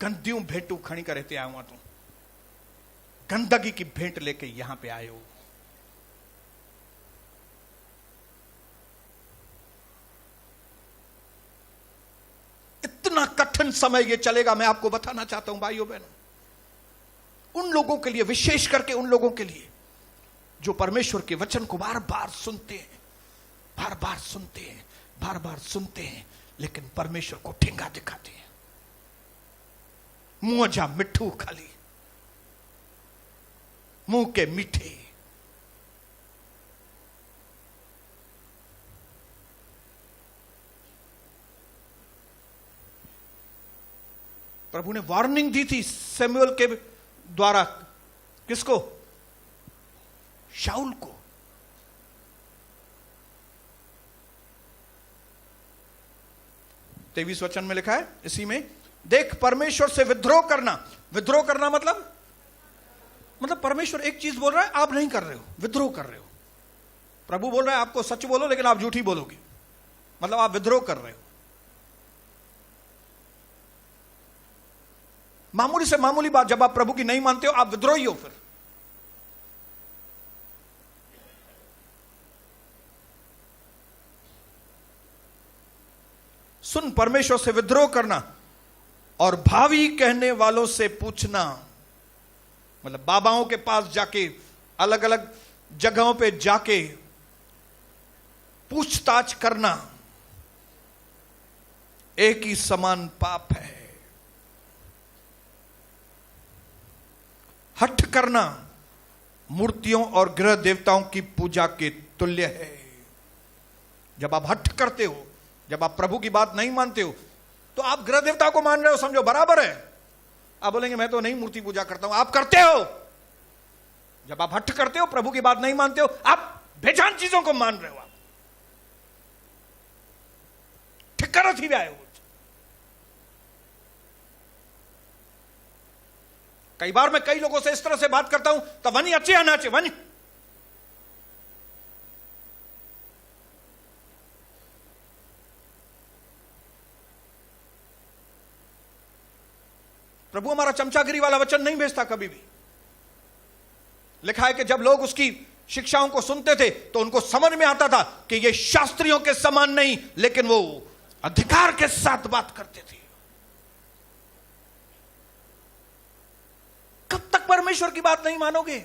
गंदियों भेंटू खड़ी करे थे आऊंगा, तू गंदगी की भेंट लेके यहां पे आए हो। इतना कठिन समय ये चलेगा, मैं आपको बताना चाहता हूं भाइयों बहनों, उन लोगों के लिए, विशेष करके उन लोगों के लिए जो परमेश्वर के वचन को बार बार सुनते हैं, बार बार सुनते हैं, बार बार सुनते हैं, लेकिन परमेश्वर को ठेंगा दिखाते हैं। मुंह जा मिठू खाली, मुंह के मीठे। प्रभु ने वार्निंग दी थी सैमुअल के द्वारा। किसको? शाऊल को। तेईस वचन में लिखा है इसी में, देख परमेश्वर से विद्रोह करना। विद्रोह करना मतलब परमेश्वर एक चीज बोल रहा है, आप नहीं कर रहे हो, विद्रोह कर रहे हो। प्रभु बोल रहा है आपको सच बोलो, लेकिन आप झूठी बोलोगे, मतलब आप विद्रोह कर रहे हो। मामूली से मामूली बात जब आप प्रभु की नहीं मानते हो, आप विद्रोही हो। फिर सुन, परमेश्वर से विद्रोह करना और भावी कहने वालों से पूछना, मतलब बाबाओं के पास जाके, अलग अलग जगहों पे जाके पूछताछ करना एक ही समान पाप है। हठ करना मूर्तियों और ग्रह देवताओं की पूजा के तुल्य है। जब आप हठ करते हो, जब आप प्रभु की बात नहीं मानते हो, तो आप ग्रह देवता को मान रहे हो, समझो बराबर है। आप बोलेंगे मैं तो नहीं मूर्ति पूजा करता हूं, आप करते हो। जब आप हठ करते हो, प्रभु की बात नहीं मानते हो, आप बेजान चीजों को मान रहे हो, आप ठिक्कर थी आए हो। कई बार मैं कई लोगों से इस तरह से बात करता हूं, तो वनी अच्छे या नाचे वनी। प्रभु हमारा चमचागिरी वाला वचन नहीं भेजता कभी भी। लिखा है कि जब लोग उसकी शिक्षाओं को सुनते थे तो उनको समझ में आता था कि ये शास्त्रियों के समान नहीं, लेकिन वो अधिकार के साथ बात करते थे। कब तक परमेश्वर की बात नहीं मानोगे?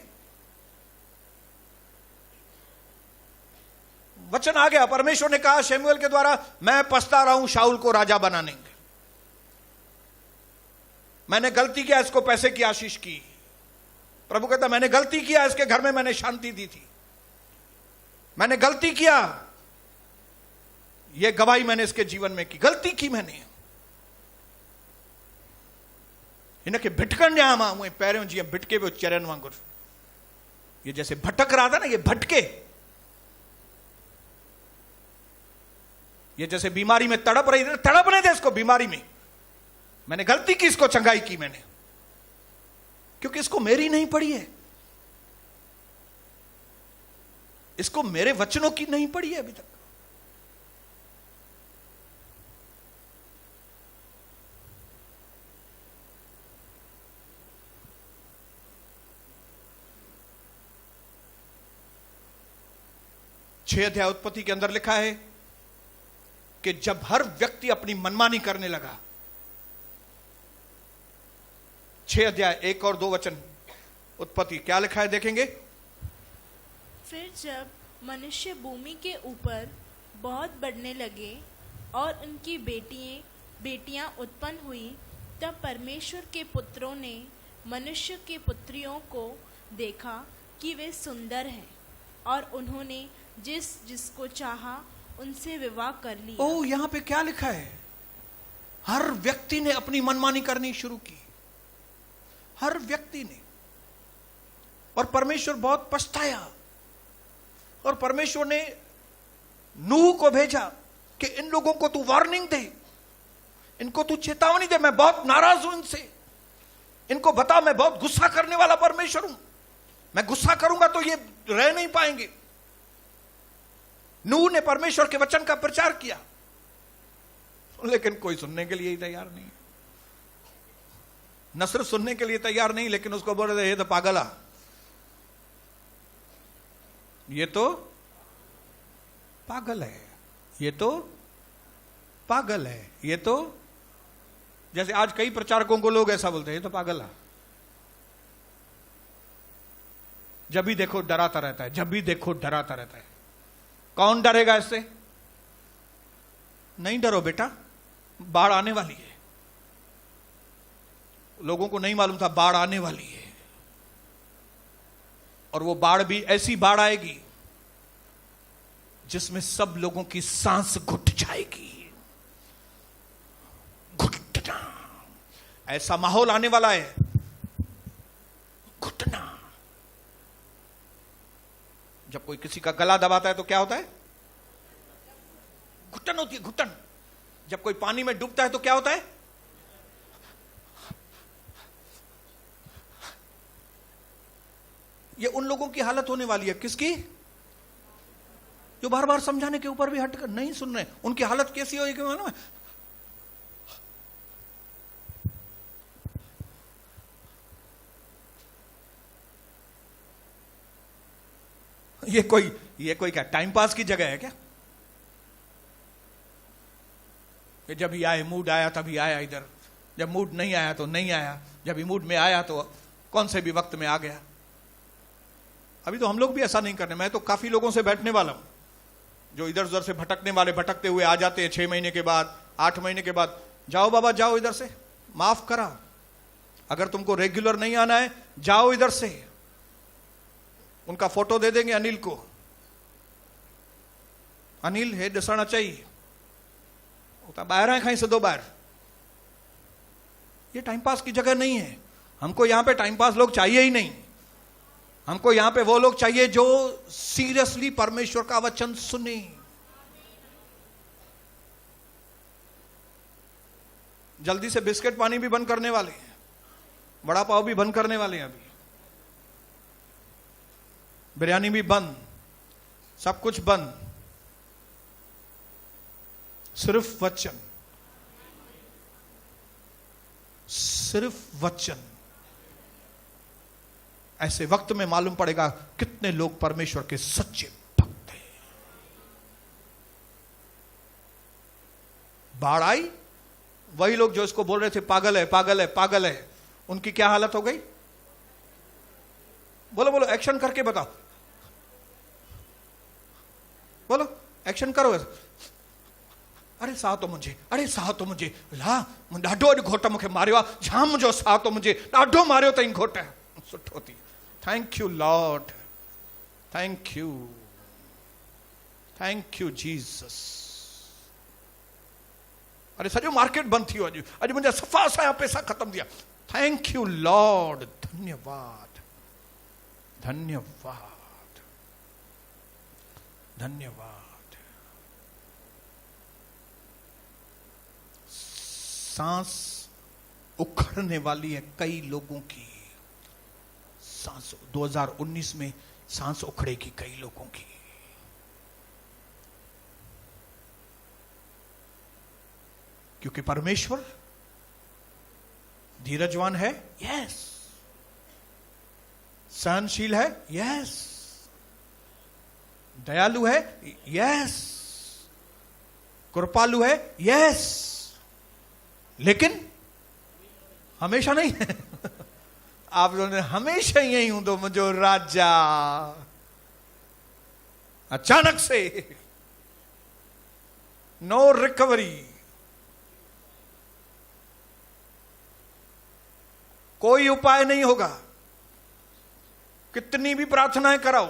वचन आ गया, परमेश्वर ने कहा शमूएल के द्वारा, मैं पछता रहा हूं शाऊल को राजा बनाने के। मैंने गलती किया, इसको पैसे की आशीष की। प्रभु कहता मैंने गलती किया, इसके घर में मैंने शांति दी थी। मैंने गलती किया, यह गवाही मैंने इसके जीवन में की। गलती की मैंने। इनके भिटकन जहां हुए पैरों जी भिटके वो चरण वांगुर, ये जैसे भटक रहा था ना, ये भटके। ये जैसे बीमारी में तड़प रही थी, तड़पने दे इसको बीमारी में। मैंने गलती की, इसको चंगाई की मैंने, क्योंकि इसको मेरी नहीं पड़ी है, इसको मेरे वचनों की नहीं पड़ी है अभी तक। छह अध्याय उत्पत्ति के अंदर लिखा है कि जब हर व्यक्ति अपनी मनमानी करने लगा, 6 अध्याय 1 और 2 वचन उत्पत्ति, क्या लिखा है देखेंगे। फिर जब मनुष्य भूमि के ऊपर बहुत बढ़ने लगे और उनकी बेटियां उत्पन्न हुई, तब परमेश्वर के पुत्रों ने मनुष्य की पुत्रियों को देखा कि वे सुंदर हैं, और उन्होंने जिसको चाहा उनसे विवाह कर लिया। ओ, यहां पे क्या लिखा है? हर व्यक्ति ने अपनी मनमानी करनी शुरू की, हर व्यक्ति ने। और परमेश्वर बहुत पछताया, और परमेश्वर ने नूह को भेजा कि इन लोगों को तू वार्निंग दे, इनको तू चेतावनी दे, मैं बहुत नाराज हूं इनसे, इनको बता मैं बहुत गुस्सा करने वाला परमेश्वर हूं, मैं गुस्सा करूंगा तो ये रह नहीं पाएंगे। नूह ने परमेश्वर के वचन का प्रचार किया, लेकिन कोई सुनने के लिए ही तैयार नहीं। न सिर्फ सुनने के लिए तैयार नहीं, लेकिन उसको बोल रहे ये तो पागल है, ये तो पागल है, ये तो पागल है, ये तो, जैसे आज कई प्रचारकों को लोग ऐसा बोलते हैं, ये तो पागल है। जब भी देखो डराता रहता है, जब भी देखो डराता रहता है। कौन डरेगा इससे? नहीं डरो बेटा, बाढ़ आने वाली है। लोगों को नहीं मालूम था बाढ़ आने वाली है, और वो बाढ़ भी ऐसी बाढ़ आएगी जिसमें सब लोगों की सांस घुट जाएगी। घुटना, ऐसा माहौल आने वाला है, घुटना। जब कोई किसी का गला दबाता है तो क्या होता है? घुटन होती है, घुटन। जब कोई पानी में डूबता है तो क्या होता है? ये उन लोगों की हालत होने वाली है। किसकी? जो बार बार समझाने के ऊपर भी हटकर नहीं सुन रहे। उनकी हालत कैसी होगी मालूम है? ये कोई क्या टाइम पास की जगह है क्या? कि जब ही आए, मूड आया तभी आया इधर, जब मूड नहीं आया तो नहीं आया, जब ही मूड में आया तो कौन से भी वक्त में आ गया। अभी तो हम लोग भी ऐसा नहीं करने। मैं तो काफी लोगों से बैठने वाला हूं जो इधर उधर से भटकने वाले, भटकते हुए आ जाते हैं 6 महीने के बाद, 8 महीने के बाद। जाओ बाबा जाओ इधर से, माफ करा। अगर तुमको रेगुलर नहीं आना है जाओ इधर से। उनका फोटो दे देंगे अनिल को, अनिल हे दसना चाहिए, बाहर है कहीं से दो बार। ये टाइम पास की जगह नहीं है। हमको यहां पे टाइम पास लोग चाहिए ही नहीं। हमको यहां पे वो लोग चाहिए जो सीरियसली परमेश्वर का वचन सुने। जल्दी से बिस्किट पानी भी बंद करने वाले हैं, बड़ा पाव भी बंद करने वाले हैं, अभी बिरयानी भी बंद, सब कुछ बंद। सिर्फ वचन, सिर्फ वचन। ऐसे वक्त में मालूम पड़ेगा कितने लोग परमेश्वर के सच्चे भक्त हैं। बाढ़ आई, वही लोग जो इसको बोल रहे थे पागल है पागल है पागल है, उनकी क्या हालत हो गई? बोलो बोलो, एक्शन करके बताओ, बोलो एक्शन करो। अरे साह तो मुझे, अरे साह तो मुझे, ला ॾाढो अॼु घोट मूंखे मारियो आहे, जाम मुंहिंजो साह तो मुझे ॾाढो मारियो अथई घोट। सुठो थी, thank you Lord, thank you Jesus. अरे सॼो मार्केट बंद थी वियो, अॼु मुंहिंजा सफ़ा असांजा पैसा ख़तम थी विया। थैंक यू लॉर्ड, धन्यवाद धन्यवाद धन्यवाद। सांस उखड़ने वाली है कई लोगों की। सांस 2019 में सांस उखड़ेगी कई लोगों की। क्योंकि परमेश्वर धीरजवान है, यस। सहनशील है, यस। दयालु है, यस। कृपालु है, यस। लेकिन हमेशा नहीं है। आप लोगों ने हमेशा यही हूं तो मुझे राजा अचानक से नो रिकवरी, कोई उपाय नहीं होगा। कितनी भी प्रार्थनाएं कराओ,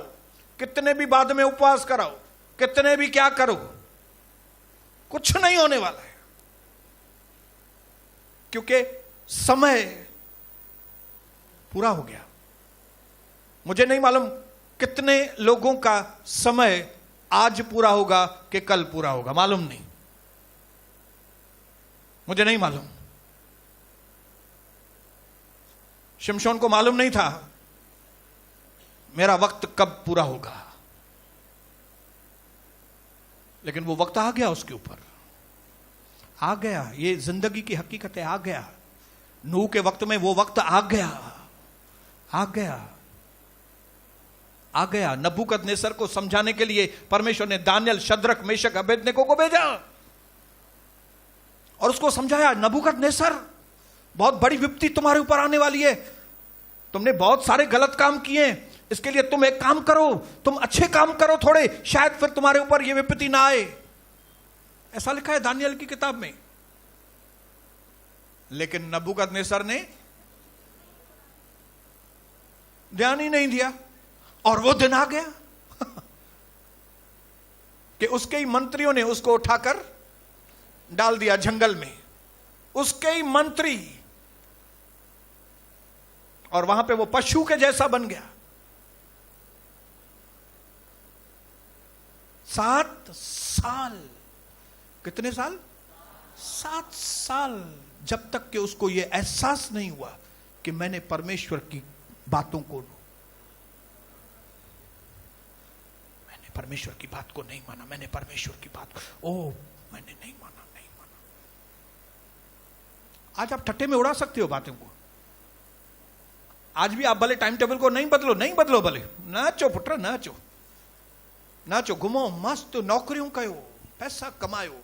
कितने भी बाद में उपवास कराओ, कितने भी क्या करो, कुछ नहीं होने वाला है। क्योंकि समय पूरा हो गया। मुझे नहीं मालूम कितने लोगों का समय आज पूरा होगा कि कल पूरा होगा, मालूम नहीं, मुझे नहीं मालूम। शिमशोन को मालूम नहीं था मेरा वक्त कब पूरा होगा, लेकिन वो वक्त आ गया, उसके ऊपर आ गया। ये जिंदगी की हकीकत है, आ गया। नूह के वक्त में वो वक्त आ गया, आ गया, आ गया। नबूकदनेस्सर को समझाने के लिए परमेश्वर ने दानियल, शद्रक, मेशक, अबेदनेगो को भेजा और उसको समझाया, नबूकदनेस्सर बहुत बड़ी विपत्ति तुम्हारे ऊपर आने वाली है। तुमने बहुत सारे गलत काम किए, इसके लिए तुम एक काम करो, तुम अच्छे काम करो थोड़े, शायद फिर तुम्हारे ऊपर यह विपत्ति ना आए। ऐसा लिखा है दानियल की किताब में। लेकिन नबूकदनेस्सर ने ध्यान ही नहीं दिया और वो दिन आ गया कि उसके ही मंत्रियों ने उसको उठाकर डाल दिया जंगल में। उसके ही मंत्री और वहां पे वो पशु के जैसा बन गया। 7 साल, कितने साल? 7 साल, जब तक कि उसको यह एहसास नहीं हुआ कि मैंने परमेश्वर की बातों को, मैंने परमेश्वर की बात को नहीं माना, मैंने परमेश्वर की बात को, मैंने नहीं माना। आज आप ठट्टे में उड़ा सकते हो बातों को। आज भी आप भले टाइम टेबल को नहीं बदलो भले, नाचो पुत्र नाचो, घुमो मस्त, नौकरियों करो, पैसा कमायो।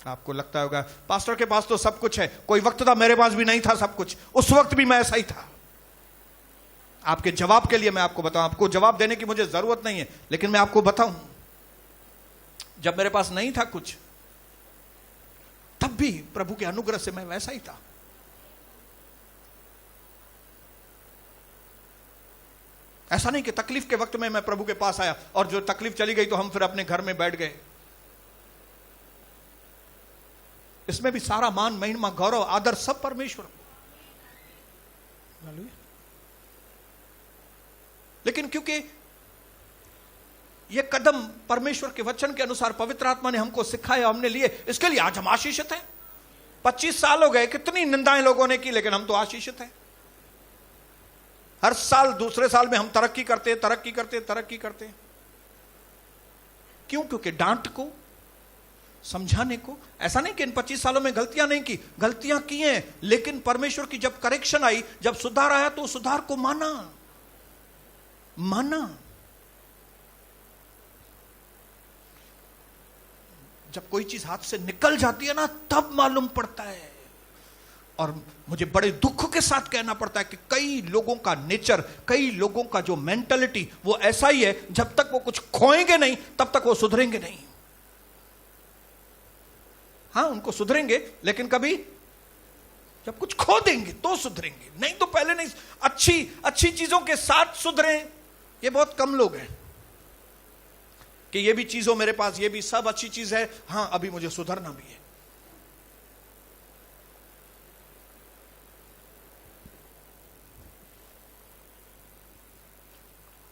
आपको लगता होगा पास्टर के पास तो सब कुछ है, कोई वक्त था मेरे पास भी नहीं था सब कुछ, उस वक्त भी मैं ऐसा ही था। आपके जवाब के लिए मैं आपको बताऊं, आपको जवाब देने की मुझे जरूरत नहीं है, लेकिन मैं आपको बताऊं, जब मेरे पास नहीं था कुछ, तब भी प्रभु के अनुग्रह से मैं वैसा ही था। ऐसा नहीं कि तकलीफ के वक्त में मैं प्रभु के पास आया और जो तकलीफ चली गई तो हम फिर अपने घर में बैठ गए। इसमें भी सारा मान, महिमा, गौरव, आदर सब परमेश्वर। लेकिन क्योंकि यह कदम परमेश्वर के वचन के अनुसार पवित्र आत्मा ने हमको सिखाया, हमने लिए, इसके लिए आज हम आशीषित हैं। 25 साल हो गए, कितनी निंदाएं लोगों ने की, लेकिन हम तो आशीषित हैं। हर साल दूसरे साल में हम तरक्की करते। क्यों? क्योंकि डांट को, समझाने को, ऐसा नहीं कि इन 25 सालों में गलतियां नहीं की, गलतियां की हैं, लेकिन परमेश्वर की जब करेक्शन आई, जब सुधार आया, तो सुधार को माना। जब कोई चीज हाथ से निकल जाती है ना, तब मालूम पड़ता है। और मुझे बड़े दुख के साथ कहना पड़ता है कि कई लोगों का नेचर, कई लोगों का जो मेंटालिटी, वो ऐसा ही है, जब तक वो कुछ खोएंगे नहीं तब तक वो सुधरेंगे नहीं। हाँ, उनको सुधरेंगे, लेकिन कभी जब कुछ खो देंगे तो सुधरेंगे, नहीं तो पहले नहीं। अच्छी चीजों के साथ सुधरे, ये बहुत कम लोग हैं कि ये भी चीज हो मेरे पास, ये भी सब अच्छी चीज है, हाँ अभी मुझे सुधरना भी है।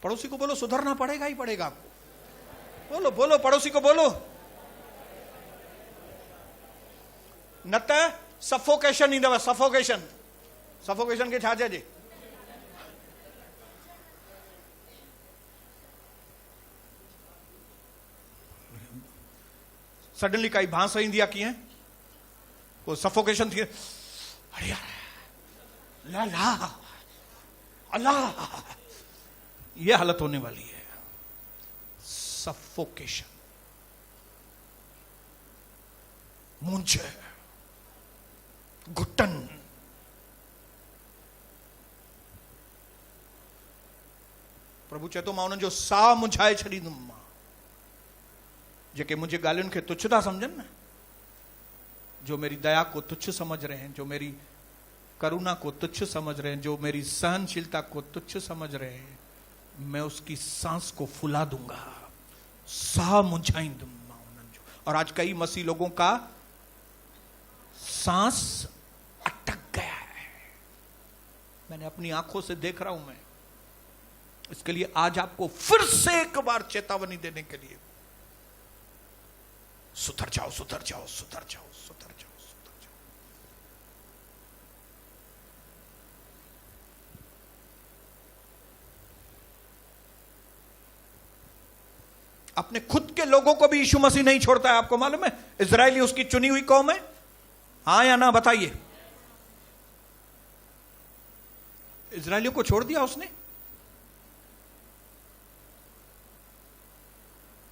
पड़ोसी को बोलो, सुधरना पड़ेगा ही पड़ेगा आपको। बोलो पड़ोसी को बोलो, न त सफोकेशन ही दवा, सफोकेशन के छाजे जी। सडनली कई भांस इंदिया की है, वो सफोकेशन थी, अरे यार ला अल्लाह, ये हालत होने वाली है, सफोकेशन, मुंझे, घुटन। प्रभु चेतो मां उन्हनि जो साह मुंझाए छॾींदुमि मां, जेके मुझे ॻाल्हियुनि खे तुच्छ था समझनि न, जो मेरी दया को तुच्छ समझ रहे हैं, जो मेरी करुणा को तुच्छ समझ रहे हैं, जो मेरी सहनशीलता को तुच्छ समझ रहे हैं, मैं उसकी सांस को फुला दूंगा, साह मुंझाईंदुमि मां उन्हनि जो। और आज कई मसीह लोगों का सांस अटक गया है, मैंने अपनी आंखों से देख रहा हूं मैं। इसके लिए आज आपको फिर से एक बार चेतावनी देने के लिए, सुधर जाओ। अपने खुद के लोगों को भी यीशु मसीह नहीं छोड़ता है, आपको मालूम है? इजरायली उसकी चुनी हुई कौम है, हाँ या ना बताइए? इजरायलियों को छोड़ दिया उसने।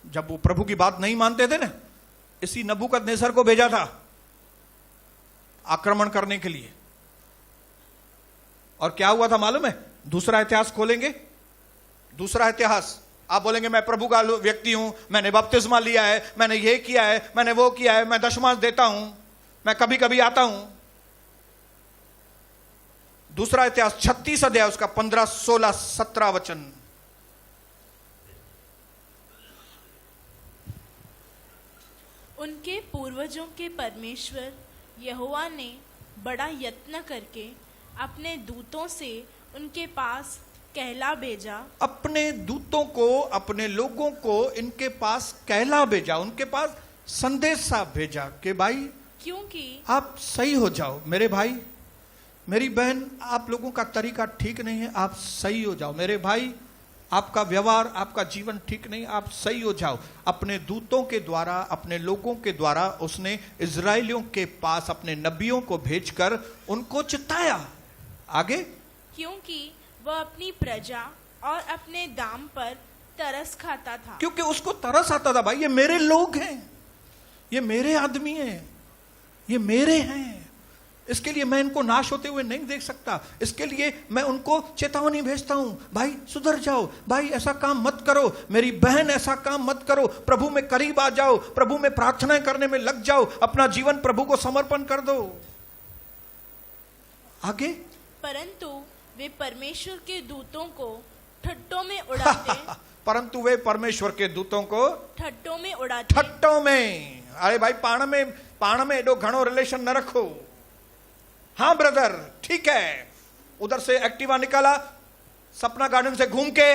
जब वो प्रभु की बात नहीं मानते थे ना, इसी नबूकदनेस्सर को भेजा था आक्रमण करने के लिए। और क्या हुआ था मालूम है? दूसरा इतिहास खोलेंगे, दूसरा इतिहास, आप बोलेंगे मैं प्रभु का व्यक्ति हूं, मैंने बपतिस्मा लिया है, मैंने ये किया है, मैंने वो किया है, मैं दशमांश देता हूं, मैं कभी कभी आता हूं। दूसरा इतिहास 36 अध्याय, उसका 15, 16, 17 वचन। उनके पूर्वजों के परमेश्वर यहोवा ने बड़ा यत्न करके अपने दूतों से उनके पास कहला भेजा। अपने दूतों को, अपने लोगों को इनके पास कहला भेजा, उनके पास संदेशा भेजा कि भाई क्योंकि आप सही हो जाओ। मेरे भाई, मेरी बहन, आप लोगों का तरीका ठीक नहीं है, आप सही हो जाओ। मेरे भाई, आपका व्यवहार, आपका जीवन ठीक नहीं, आप सही हो जाओ। अपने दूतों के द्वारा, अपने लोगों के द्वारा उसने इजराइलियों के पास अपने नबियों को भेजकर उनको चिताया। आगे, क्योंकि वह अपनी प्रजा और अपने दाम पर तरस खाता था। क्योंकि उसको तरस आता था, भाई ये मेरे लोग हैं, ये मेरे आदमी हैं, ये मेरे हैं, इसके लिए मैं इनको नाश होते हुए नहीं देख सकता। इसके लिए मैं उनको चेतावनी भेजता हूं, भाई सुधर जाओ, भाई ऐसा काम मत करो, मेरी बहन ऐसा काम मत करो, प्रभु में करीब आ जाओ, प्रभु में प्रार्थनाएं करने में लग जाओ, अपना जीवन प्रभु को समर्पण कर दो। आगे, परंतु वे परमेश्वर के दूतों को ठट्टों में उड़ाते परंतु वे परमेश्वर के दूतों को ठट्टों में उड़ाते। ठट्टों में, अरे भाई पाण में एडो घणो रिलेशन न रखो। हाँ ब्रदर, ठीक है, उधर से एक्टिवा निकाला, सपना गार्डन से घूम के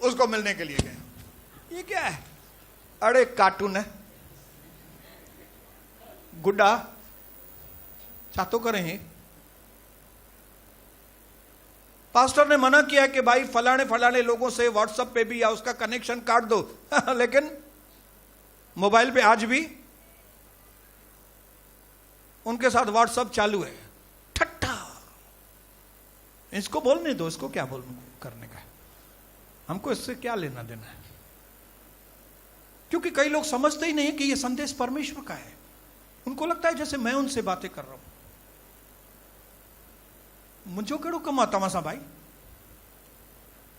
उसको मिलने के लिए गए। ये क्या है? अरे कार्टून है, गुड्डा चातो करें। पास्टर ने मना किया कि भाई फलाने फलाने लोगों से व्हाट्सएप पे भी या उसका कनेक्शन काट दो लेकिन मोबाइल पे आज भी उनके साथ व्हाट्सएप चालू है। ठट्ठा, इसको बोलने दो, इसको क्या करने का है, हमको इससे क्या लेना देना है। क्योंकि कई लोग समझते ही नहीं कि यह संदेश परमेश्वर का है। उनको लगता है जैसे मैं उनसे बातें कर रहा हूं। मुझो केड़ो कम आ तव्हां सां भाई,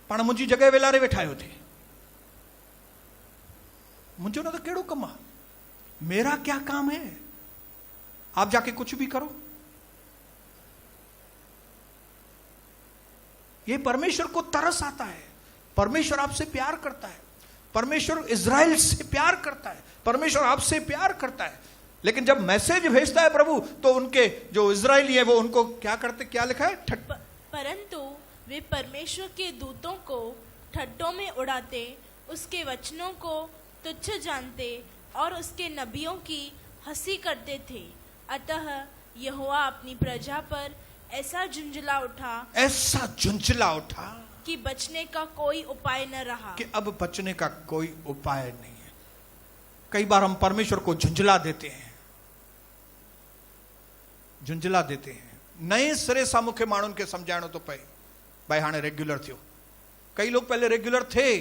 पाण मुंहिंजी जगह वेलारे वेठा आहियो थे, मुझो ना तो केड़ो कम आ, मेरा क्या काम है, आप जाके कुछ भी करो। ये परमेश्वर को तरस आता है, परमेश्वर आपसे प्यार करता है, परमेश्वर इज़राइल से प्यार करता है, परमेश्वर आपसे प्यार करता है। लेकिन जब मैसेज भेजता है प्रभु, तो उनके जो इज़राइली है वो उनको क्या करते, क्या लिखा है? परंतु वे परमेश्वर के दूतों को ठट्टों में उड़ाते, उसके वचनों को तुच्छ जानते और उसके नबियों की हंसी करते थे। अतः यहोवा अपनी प्रजा पर ऐसा झुंझला उठा कि बचने का कोई उपाय न रहा, कि अब बचने का कोई उपाय नहीं है। कई बार हम परमेश्वर को झुंझला देते हैं, नए सिरे सां मूंखे माण्हुनि खे सम्झाइणो थो पए, भाई हाणे रेग्युलर थियो। कई लोग पहले रेग्युलर थे,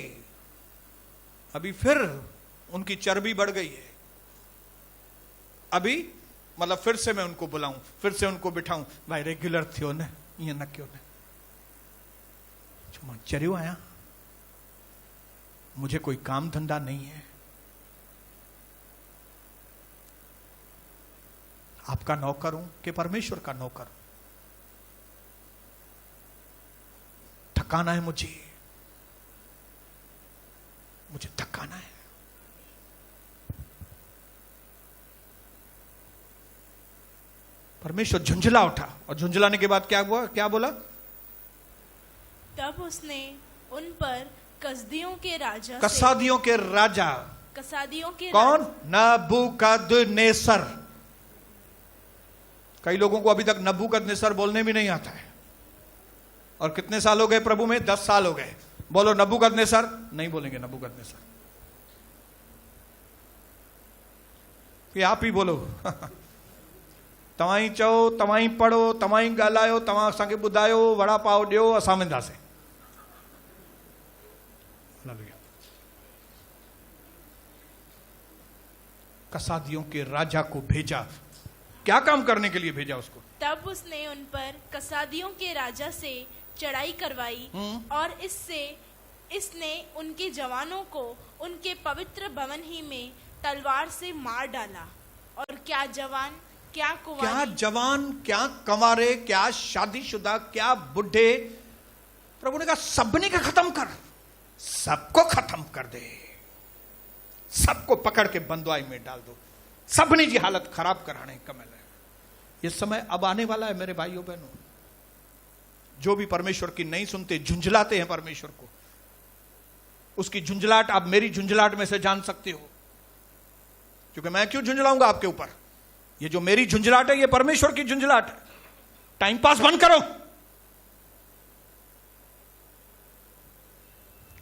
अभी फिर उनकी चर्बी बढ़ गई है। अभी मतलब फिर से मैं उनको बुलाऊं, फिर से उनको बिठाऊं, भाई रेग्युलर थियो न, ईअं न कयो न। मां चरियो आहियां, मुझे कोई काम धंधा नहीं है, आपका नौकर हूं कि परमेश्वर का नौकर हूं। थकाना है मुझे थकाना है। परमेश्वर झुंझला उठा, और झुंझलाने के बाद क्या हुआ, क्या बोला? तब उसने उन पर कसदियों के राजा, कौन? नबूकदनेस्सर। कई लोगों को अभी तक नबूकदनेस्सर बोलने भी नहीं आता है। और कितने साल हो गए प्रभु में? 10 साल हो गए। बोलो नबूकदनेस्सर, नहीं बोलेंगे नबूकदनेस्सर, कि आप ही बोलो तव्हां ही चओ, तव्हां ही पढ़ो, तव्हां ही ॻाल्हायो, तव्हां असांखे ॿुधायो, वड़ा पाव ॾियो, असां वेंदासीं। कसादियों के राजा को भेजा, क्या काम करने के लिए भेजा उसको? तब उसने उन पर कसादियों के राजा से चढ़ाई करवाई, और इसने उनके जवानों को उनके पवित्र भवन ही में तलवार से मार डाला। और क्या जवान, क्या कंवारे, क्या शादीशुदा, क्या बुढ़े, प्रभु ने कहा सबने का खत्म कर, सबको खत्म कर दे, सबको पकड़ के बंदवाई में डाल दो, सबनी जी हालत खराब कराने कमल है। ये समय अब आने वाला है मेरे भाइयों बहनों। जो भी परमेश्वर की नहीं सुनते, झुंझलाते हैं परमेश्वर को, उसकी झुंझलाहट आप मेरी झुंझलाहट में से जान सकते हो। क्योंकि मैं क्यों झुंझलाऊंगा आपके ऊपर? ये जो मेरी झुंझलाहट है, ये परमेश्वर की झुंझलाहट है। टाइम पास बंद करो,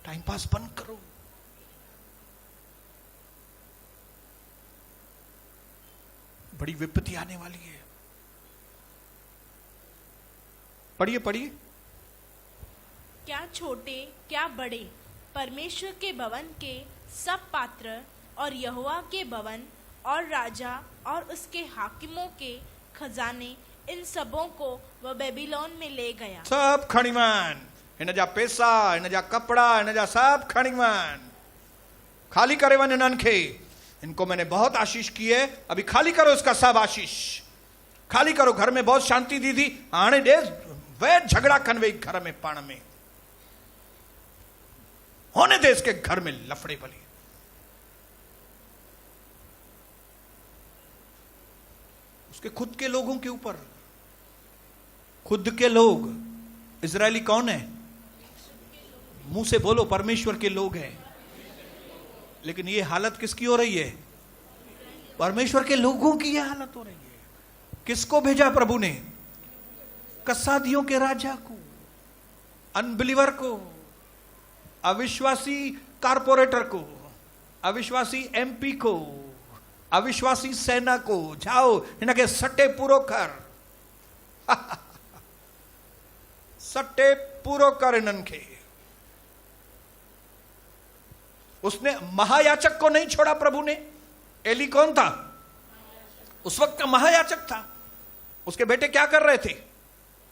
टाइम पास बंद करो। बड़ी विपत्ति आने वाली है। पढ़िए पढ़िए। क्या छोटे क्या बड़े परमेश्वर के भवन के सब पात्र और यहोवा के भवन और राजा और उसके हाकिमों के खजाने, इन सबों को वह बेबीलोन में ले गया। सब खणीमान, इन जा पैसा, इन जा कपड़ा, इन जा सब खणीमान खाली करे वन इन्हनि खे। इनको मैंने बहुत आशीष की है, अभी खाली करो इसका सब आशीष, खाली करो। घर में बहुत शांति दी थी, आने दे वे झगड़ा कन वे घर में पाण में होने दे, इसके घर में लफड़े बली। उसके खुद के लोगों के ऊपर, खुद के लोग। इजरायली कौन है? मुंह से बोलो, परमेश्वर के लोग हैं। लेकिन ये हालत किसकी हो रही है? परमेश्वर के लोगों की यह हालत हो रही है। किसको भेजा प्रभु ने? कसादियों के राजा को, अनबिलीवर को, अविश्वासी कारपोरेटर को, अविश्वासी एमपी को, अविश्वासी सेना को। जाओ इनके सट्टे पूरो कर सट्टे पूरो कर इनन के। उसने महायाचक को नहीं छोड़ा प्रभु ने। एली कौन था? उस वक्त का महायाचक था। उसके बेटे क्या कर रहे थे?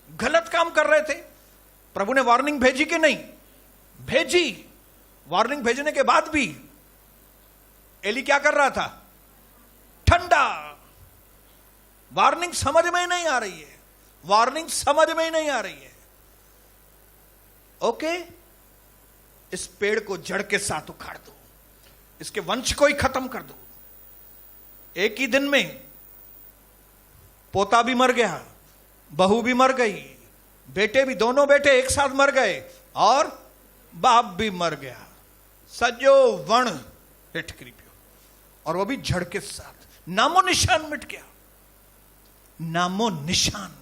गलत काम कर रहे थे। प्रभु ने वार्निंग भेजी कि नहीं? भेजी। वार्निंग भेजने के बाद भी एली क्या कर रहा था? ठंडा। वार्निंग समझ में ही नहीं आ रही है, वार्निंग समझ में ही नहीं आ रही है। ओके, इस पेड़ को जड़ के साथ उखाड़ दो, इसके वंश को ही खत्म कर दो। एक ही दिन में पोता भी मर गया, बहू भी मर गई, बेटे भी, दोनों बेटे एक साथ मर गए, और बाप भी मर गया। सजो वण हेठ करी पियो, और वो भी जड़ के साथ। नामो निशान मिट गया, नामो निशान।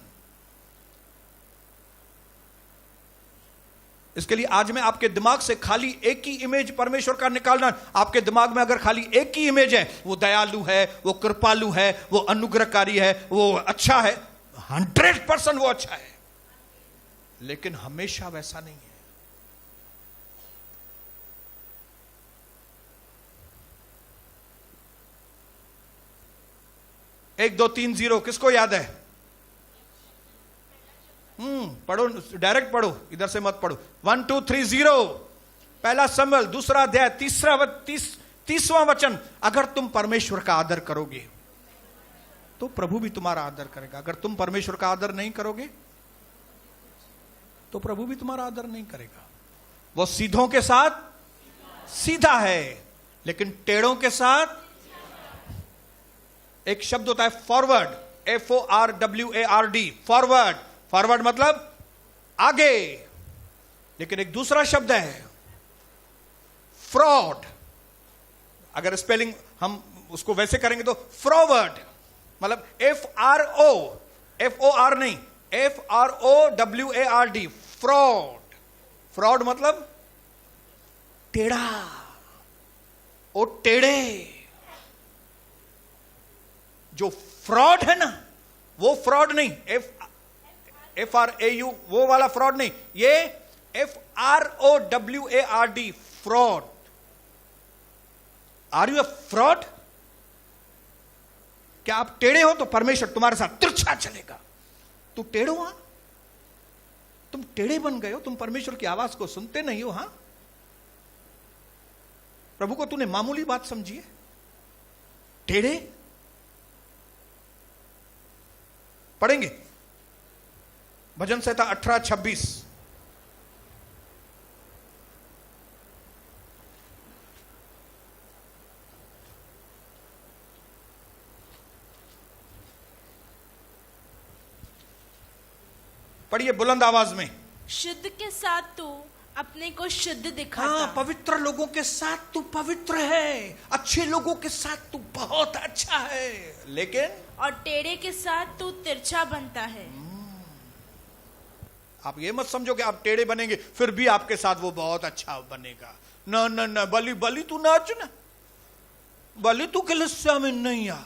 इसके लिए आज मैं आपके दिमाग से खाली एक ही इमेज परमेश्वर का निकालना। आपके दिमाग में अगर खाली एक ही इमेज है, वो दयालु है, वो कृपालु है, वो अनुग्रहकारी है, वो अच्छा है, 100% वो अच्छा है। लेकिन हमेशा वैसा नहीं है। 1 2 3 0 किसको याद है? पढ़ो, डायरेक्ट पढ़ो, इधर से मत पढ़ो। 1 2 3 0। पहला शमूएल, दूसरा अध्याय, तीसवां वचन। अगर तुम परमेश्वर का आदर करोगे तो प्रभु भी तुम्हारा आदर करेगा। अगर तुम परमेश्वर का आदर नहीं करोगे तो प्रभु भी तुम्हारा आदर नहीं करेगा। वो सीधों के साथ सीधा है, लेकिन टेढ़ों के साथ। एक शब्द होता है फॉरवर्ड, FORWARD, फॉरवर्ड। फॉरवर्ड मतलब आगे। लेकिन एक दूसरा शब्द है फ्रॉड। अगर स्पेलिंग हम उसको वैसे करेंगे तो फ्रॉवर्ड मतलब FROR नहीं, FROWARD, फ्रॉड। फ्रॉड मतलब टेढ़ा, ओ टेढ़े। जो फ्रॉड है ना, वो फ्रॉड नहीं, FRAU वो वाला फ्रॉड नहीं, ये FROWARD, fraud. Are you a fraud? क्या आप टेढ़े हो तो परमेश्वर तुम्हारे साथ तिरछा चलेगा। तू टेढ़ो, हां, तुम टेढ़े बन गए हो, तुम परमेश्वर की आवाज को सुनते नहीं हो। हां, प्रभु को तूने मामूली बात समझी है, टेढ़े। पढ़ेंगे भजन संहिता 18-26। पढ़िए बुलंद आवाज में। शुद्ध के साथ तू अपने को शुद्ध दिखाता। हाँ, पवित्र लोगों के साथ तू पवित्र है, अच्छे लोगों के साथ तू बहुत अच्छा है, लेकिन और टेढ़े के साथ तू तिरछा बनता है। आप ये मत समझो कि आप टेढ़े बनेंगे फिर भी आपके साथ वो बहुत अच्छा बनेगा। ना ना ना, बली बली तू नाच ना, बली तू कलीसिया में नहीं आ।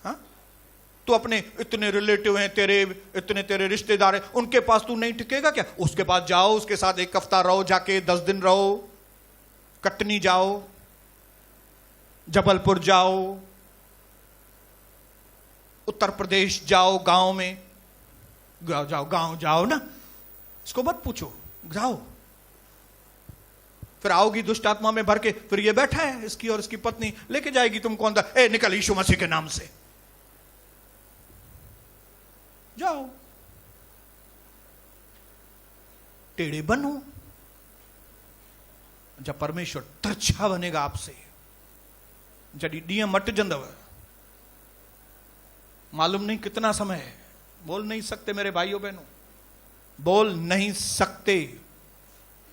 हाँ? तू अपने इतने रिलेटिव हैं तेरे, इतने तेरे रिश्तेदार हैं, उनके पास तू नहीं टिकेगा क्या? उसके पास जाओ, उसके साथ एक हफ्ता रहो, जाके 10 दिन रहो, कटनी जाओ, जबलपुर जाओ, उत्तर प्रदेश जाओ, गांव में जाओ, गांव जाओ ना, इसको मत पूछो, जाओ। फिर आओगी दुष्ट आत्मा में भर के, फिर ये बैठा है इसकी और इसकी पत्नी लेके जाएगी तुमको अंदर, ए निकल यीशु मसीह के नाम से, जाओ। टेढ़े बनो, जब परमेश्वर तिरछा बनेगा आपसे, जड़ी ॾींहं मटजंदव, मालूम नहीं कितना समय है, बोल नहीं सकते मेरे भाइयों बहनों, बोल नहीं सकते।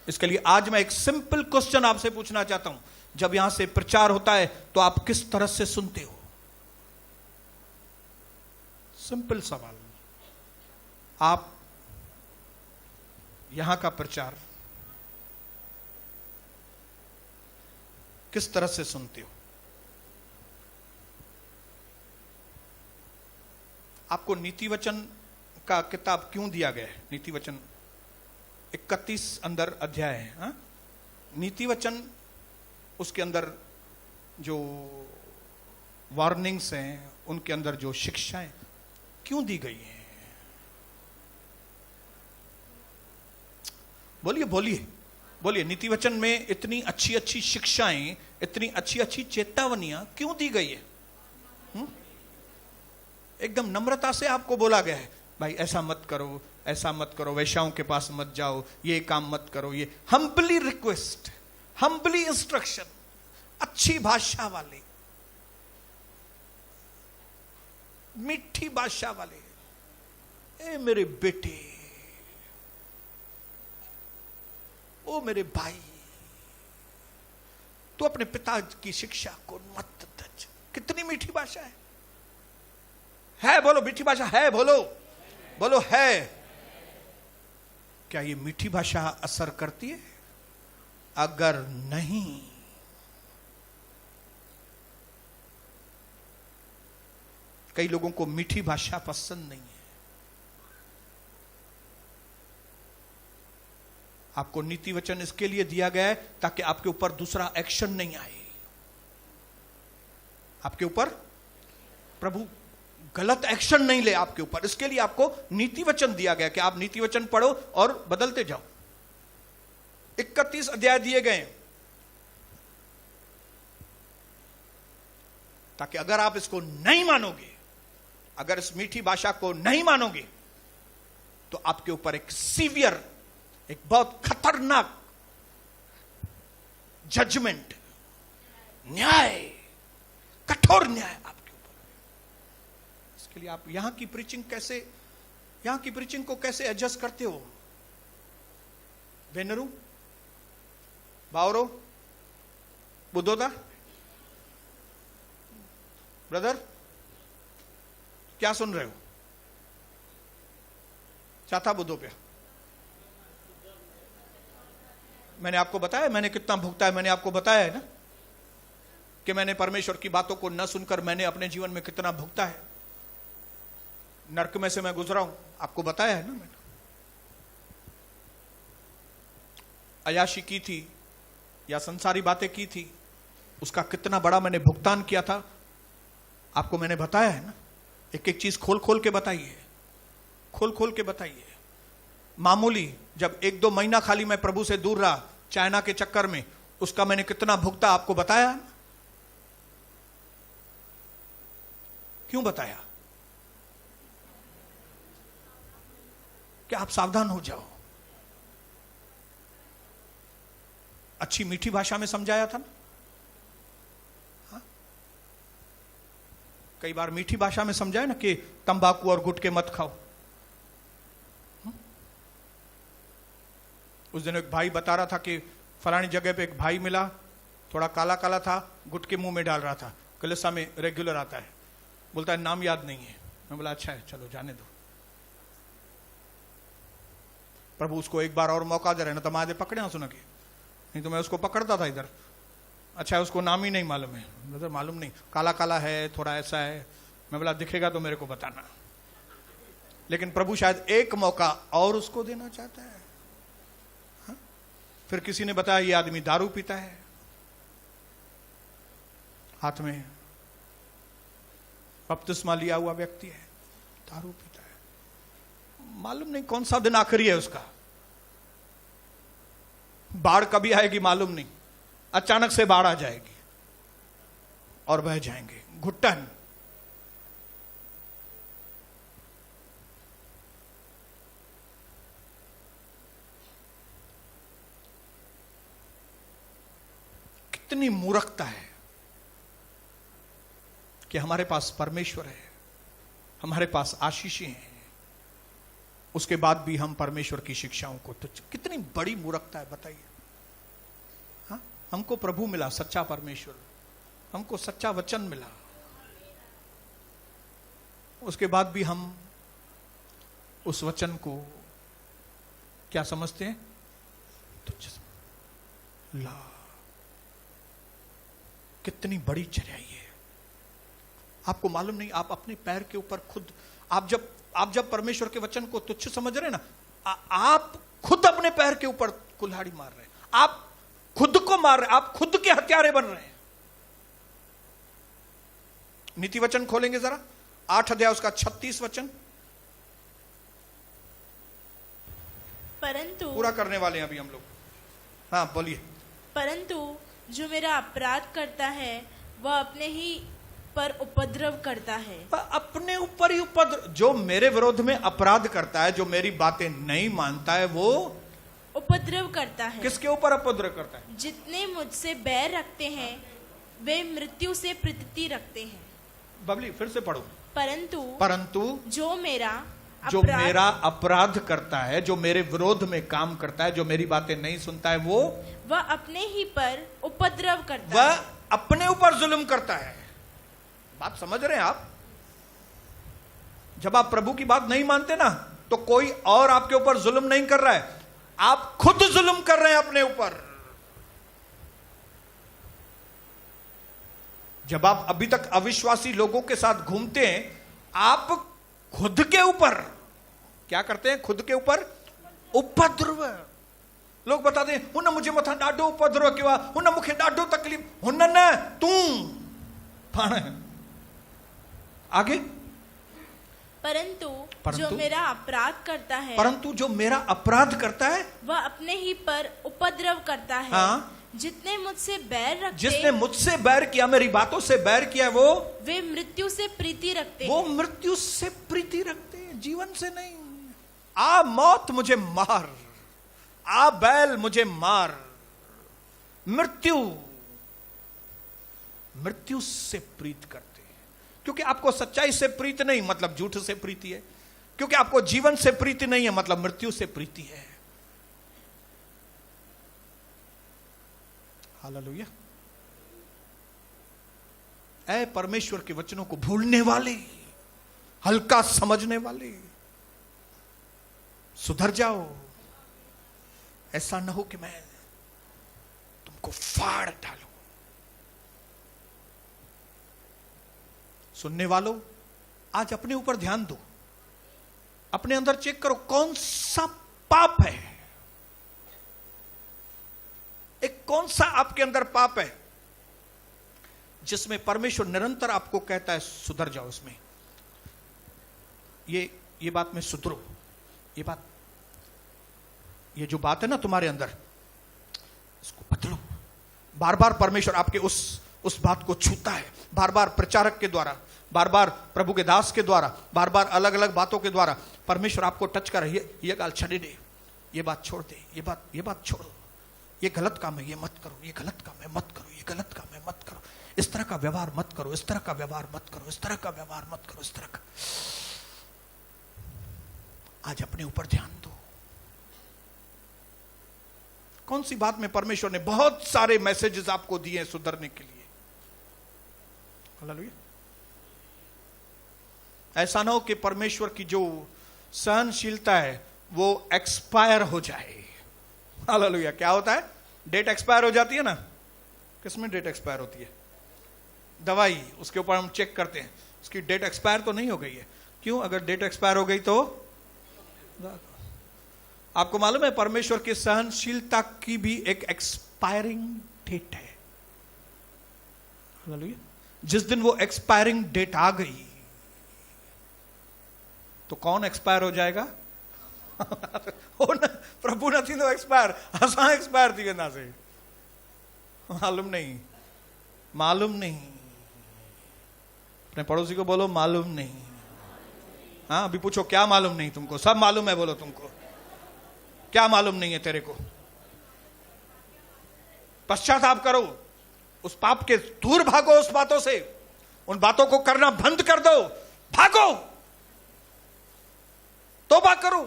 इसके लिए आज मैं एक सिंपल क्वेश्चन आपसे पूछना चाहता हूं। जब यहां से प्रचार होता है तो आप किस तरह से सुनते हो? सिंपल सवाल। आप यहां का प्रचार किस तरह से सुनते हो? आपको नीति वचन का किताब क्यों दिया गया है? नीति वचन 31 अंदर अध्याय है। हाँ? नीति वचन, उसके अंदर जो वार्निंग्स हैं, उनके अंदर जो शिक्षाएं क्यों दी गई हैं? बोलिए बोलिए बोलिए, नीति वचन में इतनी अच्छी अच्छी शिक्षाएं, इतनी अच्छी अच्छी चेतावनियां क्यों दी गई है? एकदम नम्रता से आपको बोला गया है, भाई ऐसा मत करो, ऐसा मत करो, वैश्याओं के पास मत जाओ, ये काम मत करो। ये हम्बली रिक्वेस्ट, हम्बली इंस्ट्रक्शन, अच्छी भाषा वाले, मीठी भाषा वाले। ए मेरे बेटे, ओ मेरे भाई, तू अपने पिता की शिक्षा को मत तज। कितनी मीठी भाषा है बोलो, मीठी भाषा है, बोलो बोलो है। क्या ये मीठी भाषा असर करती है? अगर नहीं, कई लोगों को मीठी भाषा पसंद नहीं है। आपको नीति वचन इसके लिए दिया गया है ताकि आपके ऊपर दूसरा एक्शन नहीं आए, आपके ऊपर प्रभु गलत एक्शन नहीं ले आपके ऊपर। इसके लिए आपको नीति वचन दिया गया कि आप नीति वचन पढ़ो और बदलते जाओ। 31 अध्याय दिए गए ताकि अगर आप इसको नहीं मानोगे, अगर इस मीठी भाषा को नहीं मानोगे, तो आपके ऊपर एक सीवियर, एक बहुत खतरनाक जजमेंट, न्याय, कठोर न्याय आपके ऊपर। इसके लिए आप यहां की प्रीचिंग कैसे, यहां की प्रीचिंग को कैसे एडजस्ट करते हो? भेनरू, बावरो, बुद्धोदा, ब्रदर, क्या सुन रहे हो? चाथा बुद्धो पे मैंने आपको बताया, मैंने कितना भुगता है, मैंने आपको बताया है ना कि मैंने परमेश्वर की बातों को न सुनकर मैंने अपने जीवन में कितना भुगता है, नरक में से मैं गुजरा हूं, आपको बताया है ना मैंने। अयाशी की थी या संसारी बातें की थी, उसका कितना बड़ा मैंने भुगतान किया था, आपको मैंने बताया है ना। एक एक चीज खोल खोल के बताइए, खोल खोल के बताइए। मामूली जब 1-2 महीना खाली मैं प्रभु से दूर रहा चाइना के चक्कर में, उसका मैंने कितना भुगता आपको बताया है ना। क्यों बताया? कि आप सावधान हो जाओ। अच्छी मीठी भाषा में समझाया था ना। हाँ? कई बार मीठी भाषा में समझाया ना कि तंबाकू और गुटके मत खाओ, उस दिन एक भाई बता रहा था कि फलानी जगह पे एक भाई मिला, थोड़ा काला काला था, गुटके मुंह में डाल रहा था, कलिसा में रेगुलर आता है, बोलता है नाम याद नहीं है। मैं बोला अच्छा है, चलो जाने दो, प्रभु उसको एक बार और मौका दे रहे, ना तो मैं पकड़े सुन के, नहीं तो मैं उसको पकड़ता था इधर। अच्छा है उसको नाम ही नहीं मालूम है, मतलब मालूम नहीं, काला काला है, थोड़ा ऐसा है। मैं बोला दिखेगा तो मेरे को बताना। लेकिन प्रभु शायद एक मौका और उसको देना चाहता है। हाँ? फिर किसी ने बताया ये आदमी दारू पीता है, हाथ में बपतिस्मा लिया हुआ व्यक्ति है, दारू पीता है। मालूम नहीं कौन सा दिन आखिरी है उसका, बाढ़ कभी आएगी मालूम नहीं, अचानक से बाढ़ आ जाएगी और बह जाएंगे। घुट्टन, कितनी मूर्खता है कि हमारे पास परमेश्वर है, हमारे पास आशीषें हैं, उसके बाद भी हम परमेश्वर की शिक्षाओं को तुच्छ। कितनी बड़ी मूर्खता है बताइए। हाँ, हमको प्रभु मिला, सच्चा परमेश्वर, हमको सच्चा वचन मिला, उसके बाद भी हम उस वचन को क्या समझते हैं? तुच्छ। ला, कितनी बड़ी चढ़ाई है। आपको मालूम नहीं, आप अपने पैर के ऊपर खुद, आप जब परमेश्वर के वचन को तुच्छ समझ रहे हैं ना, आप खुद अपने पैर के ऊपर कुल्हाड़ी मार रहे हैं, आप खुद को मार रहे हैं, आप खुद के हत्यारे बन रहे हैं। नीति वचन खोलेंगे जरा, 8 अध्याय उसका 36 वचन, परंतु पूरा करने वाले हैं अभी हम लोग। हाँ बोलिए। परंतु जो मेरा अपराध करता है वह अपने ही पर उपद्रव करता है। अपने ऊपर ही उपद्रव। जो मेरे विरोध में अपराध करता है, जो मेरी बातें नहीं मानता है, वो उपद्रव करता है। किसके ऊपर उपद्रव करता है? जितने मुझसे बैर रखते हैं वे मृत्यु से प्रीति रखते हैं। बबली फिर से पढ़ो। परंतु जो मेरा अपराध करता है, जो मेरे विरोध में काम करता है, जो मेरी बातें नहीं सुनता है, वो वह अपने ही पर उपद्रव करता वह है। अपने ऊपर जुल्म करता है। बात समझ रहे हैं आप? जब आप प्रभु की बात नहीं मानते ना, तो कोई और आपके ऊपर जुल्म नहीं कर रहा है, आप खुद जुल्म कर रहे हैं अपने ऊपर। जब आप अभी तक अविश्वासी लोगों के साथ घूमते हैं, आप खुद के ऊपर क्या करते हैं? खुद के ऊपर उपद्रव। लोग बताते हैं हुन मुझे मथा डाडो उपद्रव किया, हुन मुखे डाडो तकलीफ, हुन न तू पाण। आगे, परंतु जो मेरा अपराध करता है, परंतु जो मेरा अपराध करता है वह अपने ही पर उपद्रव करता है। हाँ? जितने मुझसे बैर रखते, जिसने मुझसे बैर किया, मेरी बातों से बैर किया, वो वे मृत्यु से प्रीति रखते वो हैं। मृत्यु से प्रीति रखते हैं, जीवन से नहीं। आ मौत मुझे मार, आ बैल मुझे मार, मृत्यु से प्रीत करते हैं। क्योंकि आपको सच्चाई से प्रीत नहीं, मतलब झूठ से प्रीति है। क्योंकि आपको जीवन से प्रीति नहीं है, मतलब मृत्यु से प्रीति है। हालेलुया। ऐ परमेश्वर के वचनों को भूलने वाले, हल्का समझने वाले, सुधर जाओ। ऐसा न हो कि मैं तुमको फाड़ डालूं। सुनने वालों, आज अपने ऊपर ध्यान दो, अपने अंदर चेक करो कौन सा पाप है, एक कौन सा आपके अंदर पाप है जिसमें परमेश्वर निरंतर आपको कहता है सुधर जाओ। इसमें ये बात में सुधरो, ये जो बात है ना तुम्हारे अंदर, इसको बदलो। बार बार परमेश्वर आपके उस बात को छूता है, बार बार प्रचारक के द्वारा, बार बार प्रभु के दास के द्वारा, बार बार अलग अलग बातों के द्वारा परमेश्वर आपको टच कर रही है। ये गाल छड़े दे, ये बात छोड़ दे, ये बात छोड़ो, ये गलत काम है, ये मत करो, ये गलत काम है, मत करो, ये गलत काम है, मत करो, इस तरह का व्यवहार मत करो, इस तरह का व्यवहार मत करो, इस तरह का व्यवहार मत करो, इस तरह का। आज अपने ऊपर ध्यान दो। कौन सी बात में परमेश्वर ने बहुत सारे मैसेजेस आपको दिए हैं सुधरने के लिए। हालेलुया। ऐसा ना हो कि परमेश्वर की जो सहनशीलता है वो एक्सपायर हो जाए। हालेलुया। क्या होता है? डेट एक्सपायर हो जाती है ना। किसमें डेट एक्सपायर होती है? दवाई, उसके ऊपर हम चेक करते हैं, उसकी डेट एक्सपायर तो नहीं हो गई है। क्यों? अगर डेट एक्सपायर हो गई तो आपको मालूम है परमेश्वर की सहनशीलता की भी एक एक्सपायरिंग डेट है। हालेलुया। जिस दिन वो एक्सपायरिंग डेट आ गई तो कौन एक्सपायर हो जाएगा? प्रभु नहीं तो एक्सपायर, असा एक्सपायर थी ना से। मालूम नहीं, मालूम नहीं। अपने पड़ोसी को बोलो मालूम नहीं। हाँ, अभी पूछो क्या मालूम नहीं तुमको? सब मालूम है, बोलो तुमको क्या मालूम नहीं है तेरे को? पश्चाताप करो, उस पाप के दूर भागो, उस बातों से, उन बातों को करना बंद कर दो, भागो, तौबा करो।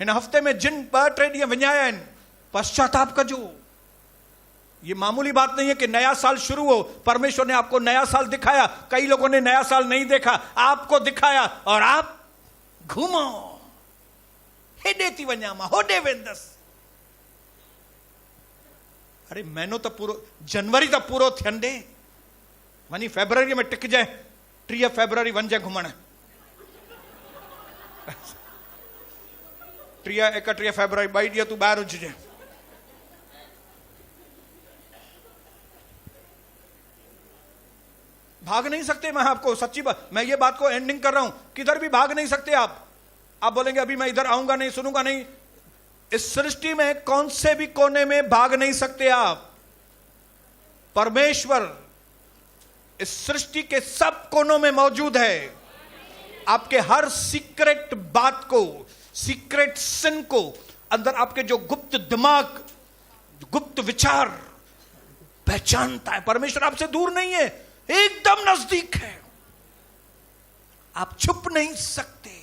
इन हफ्ते में जिन पर ॾींहं विञाया आहिनि पश्चाताप कजो। ये मामूली बात नहीं है कि नया साल शुरू हो, परमेश्वर ने आपको नया साल दिखाया। कई लोगों ने नया साल नहीं देखा, आपको दिखाया और आप घूमो, हेडे थी वञा मां होडे वेंदस। अरे महीनो तो पूरो, जनवरी तो पूरो थियनि ॾे, वञी फेब्रुवरी में टिक जाए, 30 फेब्रुवरी वञ घुमण। 31 फेब्रुवरी 2 ॾींहं तूं ॿाहिरि हुजिजे। भाग नहीं सकते। मैं आपको सच्ची बात, मैं ये बात को एंडिंग कर रहा हूं, किधर भी भाग नहीं सकते आप बोलेंगे अभी मैं इधर आऊंगा नहीं, सुनूंगा नहीं। इस सृष्टि में कौन से भी कोने में भाग नहीं सकते आप। परमेश्वर इस सृष्टि के सब कोनों में मौजूद है। आपके हर सीक्रेट बात को, सीक्रेट सिन को, अंदर आपके जो गुप्त दिमाग, गुप्त विचार पहचानता है। परमेश्वर आपसे दूर नहीं है, एकदम नजदीक है। आप छुप नहीं सकते।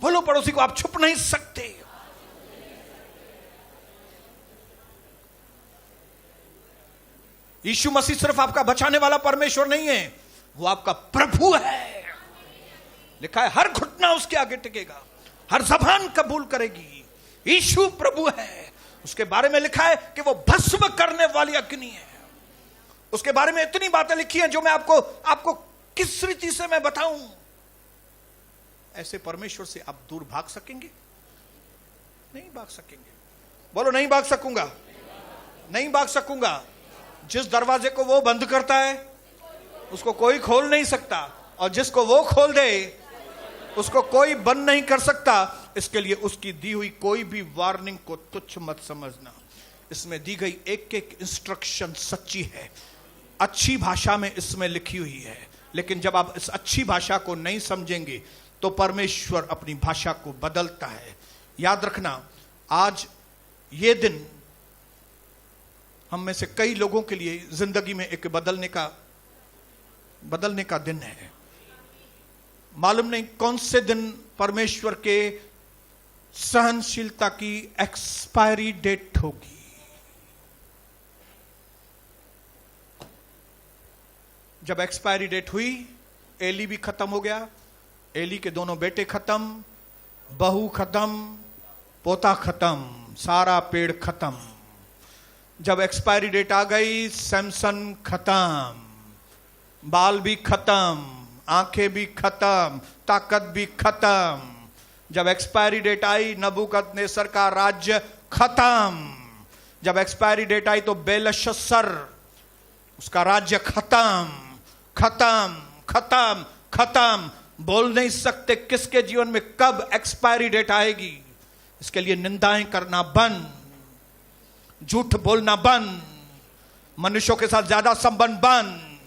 बोलो पड़ोसी को, आप छुप नहीं सकते। यीशु मसीह सिर्फ आपका बचाने वाला परमेश्वर नहीं है, वो आपका प्रभु है। लिखा है हर घुटना उसके आगे टिकेगा, हर जबान कबूल करेगी यीशु प्रभु है। उसके बारे में लिखा है कि वो भस्म करने वाली अग्नि है। उसके बारे में इतनी बातें लिखी हैं जो मैं आपको किस रीति से मैं बताऊं। ऐसे परमेश्वर से आप दूर भाग सकेंगे? नहीं भाग सकेंगे। बोलो नहीं भाग सकूंगा, नहीं भाग सकूंगा। जिस दरवाजे को वो बंद करता है उसको कोई खोल नहीं सकता, और जिसको वो खोल दे उसको कोई बंद नहीं कर सकता। इसके लिए उसकी दी हुई कोई भी वार्निंग को तुच्छ मत समझना। इसमें दी गई एक एक इंस्ट्रक्शन सच्ची है, अच्छी भाषा में इसमें लिखी हुई है। लेकिन जब आप इस अच्छी भाषा को नहीं समझेंगे तो परमेश्वर अपनी भाषा को बदलता है। याद रखना, आज ये दिन हम में से कई लोगों के लिए जिंदगी में एक बदलने का दिन है। मालूम नहीं कौन से दिन परमेश्वर के सहनशीलता की एक्सपायरी डेट होगी। जब एक्सपायरी डेट हुई, एली भी खत्म हो गया, एली के दोनों बेटे खत्म, बहू खत्म, पोता खत्म, सारा पेड़ खत्म। जब एक्सपायरी डेट आ गई, सैमसन खत्म, बाल भी खत्म, आंखें भी खत्म, ताकत भी खत्म। जब एक्सपायरी डेट आई, नबूकदनेस्सर का राज्य खत्म। जब एक्सपायरी डेट आई तो बेलशस्सर, उसका राज्य खत्म, खत्म, खत्म, खत्म। बोल नहीं सकते किसके जीवन में कब एक्सपायरी डेट आएगी। इसके लिए निंदाएं करना बंद, झूठ बोलना बंद, मनुष्यों के साथ ज्यादा संबंध बंद,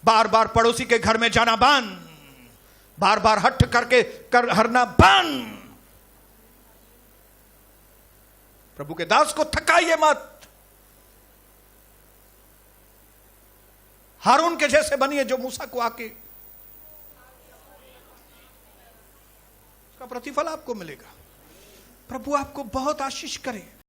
बार बार पड़ोसी के घर में जाना बंद, बार बार हट करके हरना बंद। प्रभु के दास को थकाइए मत। हारून के जैसे बनिए जो मूसा को आके उसका प्रतिफल आपको मिलेगा। प्रभु आपको बहुत आशीष करे।